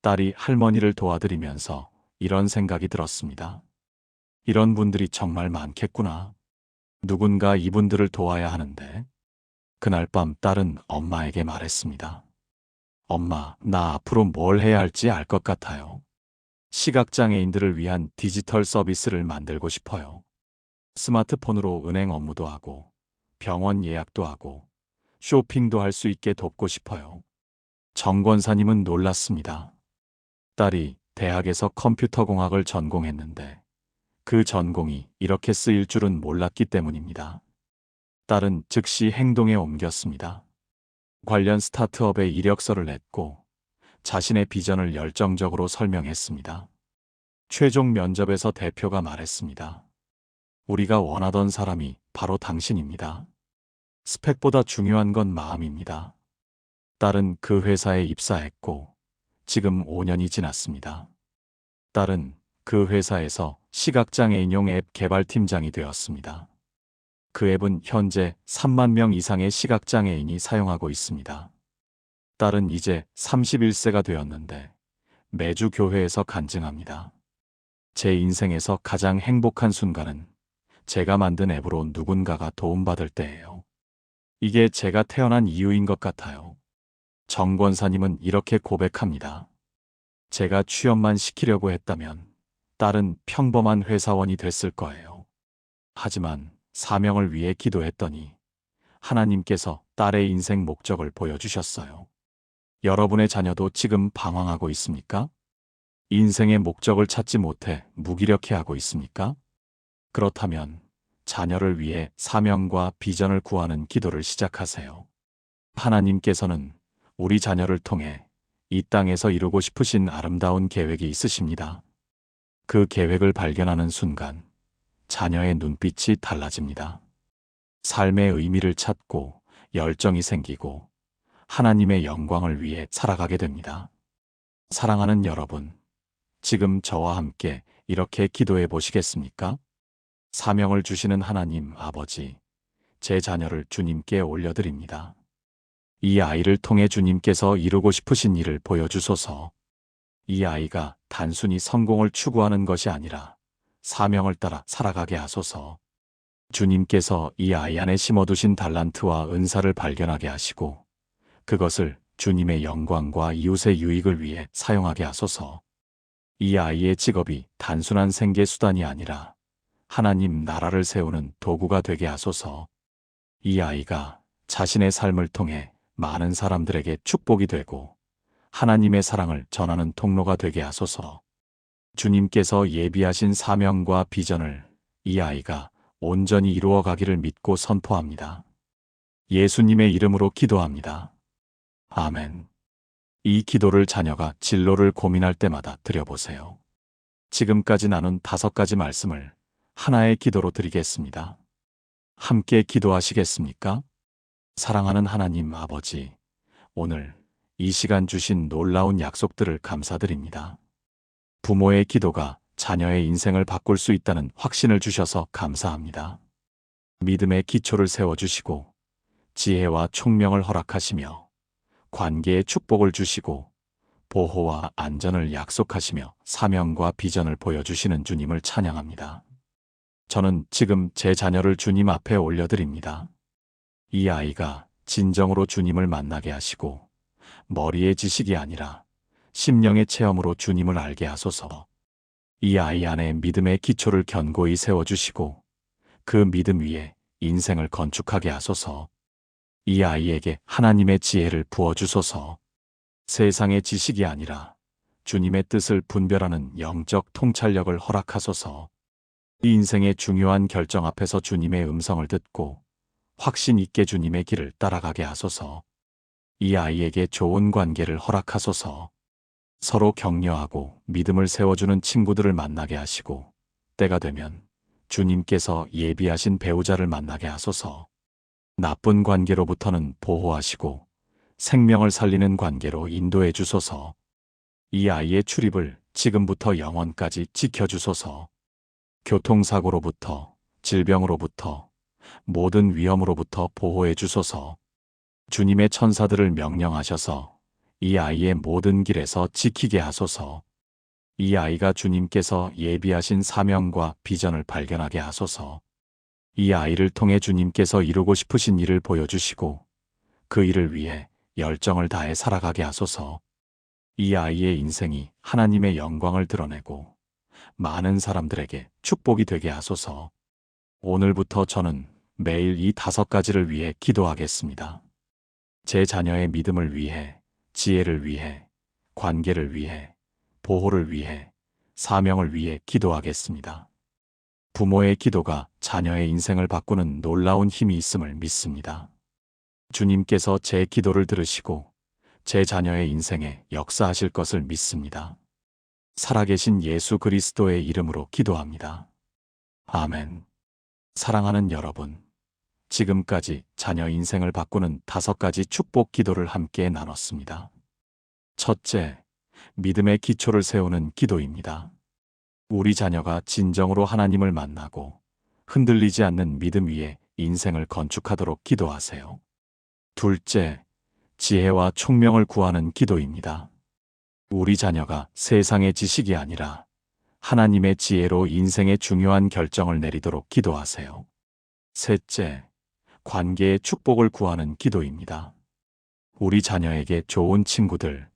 딸이 할머니를 도와드리면서 이런 생각이 들었습니다. 이런 분들이 정말 많겠구나. 누군가 이분들을 도와야 하는데. 그날 밤 딸은 엄마에게 말했습니다. 엄마, 나 앞으로 뭘 해야 할지 알 것 같아요. 시각장애인들을 위한 디지털 서비스를 만들고 싶어요. 스마트폰으로 은행 업무도 하고 병원 예약도 하고 쇼핑도 할 수 있게 돕고 싶어요. 정 권사님은 놀랐습니다. 딸이 대학에서 컴퓨터공학을 전공했는데 그 전공이 이렇게 쓰일 줄은 몰랐기 때문입니다. 딸은 즉시 행동에 옮겼습니다. 관련 스타트업에 이력서를 냈고 자신의 비전을 열정적으로 설명했습니다. 최종 면접에서 대표가 말했습니다. 우리가 원하던 사람이 바로 당신입니다. 스펙보다 중요한 건 마음입니다. 딸은 그 회사에 입사했고 지금 5년이 지났습니다. 딸은 그 회사에서 시각장애인용 앱 개발팀장이 되었습니다. 그 앱은 현재 3만 명 이상의 시각장애인이 사용하고 있습니다. 딸은 이제 31세가 되었는데 매주 교회에서 간증합니다. 제 인생에서 가장 행복한 순간은 제가 만든 앱으로 누군가가 도움받을 때예요. 이게 제가 태어난 이유인 것 같아요. 정 권사님은 이렇게 고백합니다. 제가 취업만 시키려고 했다면 딸은 평범한 회사원이 됐을 거예요. 하지만 사명을 위해 기도했더니 하나님께서 딸의 인생 목적을 보여주셨어요. 여러분의 자녀도 지금 방황하고 있습니까? 인생의 목적을 찾지 못해 무기력해하고 있습니까? 그렇다면 자녀를 위해 사명과 비전을 구하는 기도를 시작하세요. 하나님께서는 우리 자녀를 통해 이 땅에서 이루고 싶으신 아름다운 계획이 있으십니다. 그 계획을 발견하는 순간 자녀의 눈빛이 달라집니다. 삶의 의미를 찾고 열정이 생기고 하나님의 영광을 위해 살아가게 됩니다. 사랑하는 여러분, 지금 저와 함께 이렇게 기도해 보시겠습니까? 사명을 주시는 하나님 아버지, 제 자녀를 주님께 올려드립니다. 이 아이를 통해 주님께서 이루고 싶으신 일을 보여주소서. 이 아이가 단순히 성공을 추구하는 것이 아니라 사명을 따라 살아가게 하소서. 주님께서 이 아이 안에 심어두신 달란트와 은사를 발견하게 하시고 그것을 주님의 영광과 이웃의 유익을 위해 사용하게 하소서. 이 아이의 직업이 단순한 생계 수단이 아니라 하나님 나라를 세우는 도구가 되게 하소서. 이 아이가 자신의 삶을 통해 많은 사람들에게 축복이 되고 하나님의 사랑을 전하는 통로가 되게 하소서. 주님께서 예비하신 사명과 비전을 이 아이가 온전히 이루어 가기를 믿고 선포합니다. 예수님의 이름으로 기도합니다. 아멘. 이 기도를 자녀가 진로를 고민할 때마다 드려보세요. 지금까지 나눈 5가지 말씀을 하나의 기도로 드리겠습니다. 함께 기도하시겠습니까? 사랑하는 하나님 아버지, 오늘 이 시간 주신 놀라운 약속들을 감사드립니다. 부모의 기도가 자녀의 인생을 바꿀 수 있다는 확신을 주셔서 감사합니다. 믿음의 기초를 세워주시고 지혜와 총명을 허락하시며 관계에 축복을 주시고 보호와 안전을 약속하시며 사명과 비전을 보여주시는 주님을 찬양합니다. 저는 지금 제 자녀를 주님 앞에 올려드립니다. 이 아이가 진정으로 주님을 만나게 하시고 머리의 지식이 아니라 심령의 체험으로 주님을 알게 하소서. 이 아이 안에 믿음의 기초를 견고히 세워주시고 그 믿음 위에 인생을 건축하게 하소서. 이 아이에게 하나님의 지혜를 부어주소서. 세상의 지식이 아니라 주님의 뜻을 분별하는 영적 통찰력을 허락하소서. 이 인생의 중요한 결정 앞에서 주님의 음성을 듣고 확신 있게 주님의 길을 따라가게 하소서. 이 아이에게 좋은 관계를 허락하소서. 서로 격려하고 믿음을 세워주는 친구들을 만나게 하시고 때가 되면 주님께서 예비하신 배우자를 만나게 하소서. 나쁜 관계로부터는 보호하시고 생명을 살리는 관계로 인도해 주소서. 이 아이의 출입을 지금부터 영원까지 지켜주소서. 교통사고로부터, 질병으로부터, 모든 위험으로부터 보호해 주소서. 주님의 천사들을 명령하셔서 이 아이의 모든 길에서 지키게 하소서. 이 아이가 주님께서 예비하신 사명과 비전을 발견하게 하소서. 이 아이를 통해 주님께서 이루고 싶으신 일을 보여주시고 그 일을 위해 열정을 다해 살아가게 하소서. 이 아이의 인생이 하나님의 영광을 드러내고 많은 사람들에게 축복이 되게 하소서. 오늘부터 저는 매일 이 5가지를 위해 기도하겠습니다. 제 자녀의 믿음을 위해, 지혜를 위해, 관계를 위해, 보호를 위해, 사명을 위해 기도하겠습니다. 부모의 기도가 자녀의 인생을 바꾸는 놀라운 힘이 있음을 믿습니다. 주님께서 제 기도를 들으시고 제 자녀의 인생에 역사하실 것을 믿습니다. 살아계신 예수 그리스도의 이름으로 기도합니다. 아멘. 사랑하는 여러분, 지금까지 자녀 인생을 바꾸는 5가지 축복 기도를 함께 나눴습니다. 첫째, 믿음의 기초를 세우는 기도입니다. 우리 자녀가 진정으로 하나님을 만나고 흔들리지 않는 믿음 위에 인생을 건축하도록 기도하세요. 둘째, 지혜와 총명을 구하는 기도입니다. 우리 자녀가 세상의 지식이 아니라 하나님의 지혜로 인생의 중요한 결정을 내리도록 기도하세요. 셋째, 관계의 축복을 구하는 기도입니다. 우리 자녀에게 좋은 친구들,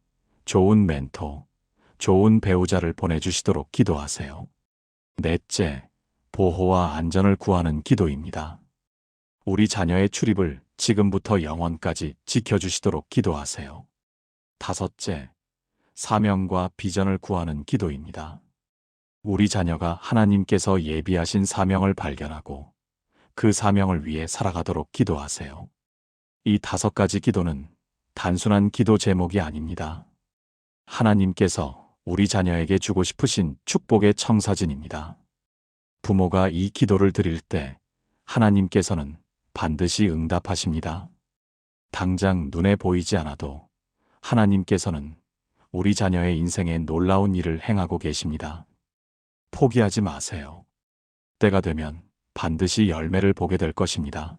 좋은 멘토, 좋은 배우자를 보내주시도록 기도하세요. 넷째, 보호와 안전을 구하는 기도입니다. 우리 자녀의 출입을 지금부터 영원까지 지켜주시도록 기도하세요. 다섯째, 사명과 비전을 구하는 기도입니다. 우리 자녀가 하나님께서 예비하신 사명을 발견하고 그 사명을 위해 살아가도록 기도하세요. 이 5가지 기도는 단순한 기도 제목이 아닙니다. 하나님께서 우리 자녀에게 주고 싶으신 축복의 청사진입니다. 부모가 이 기도를 드릴 때 하나님께서는 반드시 응답하십니다. 당장 눈에 보이지 않아도 하나님께서는 우리 자녀의 인생에 놀라운 일을 행하고 계십니다. 포기하지 마세요. 때가 되면 반드시 열매를 보게 될 것입니다.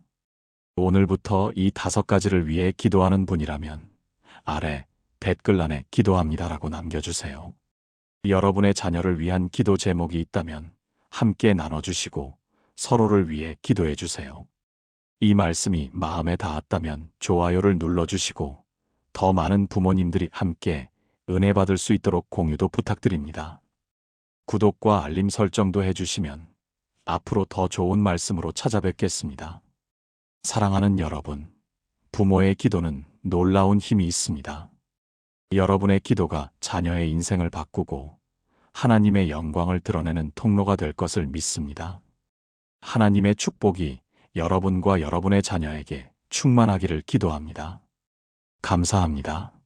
오늘부터 이 5가지를 위해 기도하는 분이라면 아래 댓글란에 기도합니다라고 남겨주세요. 여러분의 자녀를 위한 기도 제목이 있다면 함께 나눠주시고 서로를 위해 기도해 주세요. 이 말씀이 마음에 닿았다면 좋아요를 눌러주시고 더 많은 부모님들이 함께 은혜 받을 수 있도록 공유도 부탁드립니다. 구독과 알림 설정도 해주시면 앞으로 더 좋은 말씀으로 찾아뵙겠습니다. 사랑하는 여러분, 부모의 기도는 놀라운 힘이 있습니다. 여러분의 기도가 자녀의 인생을 바꾸고 하나님의 영광을 드러내는 통로가 될 것을 믿습니다. 하나님의 축복이 여러분과 여러분의 자녀에게 충만하기를 기도합니다. 감사합니다.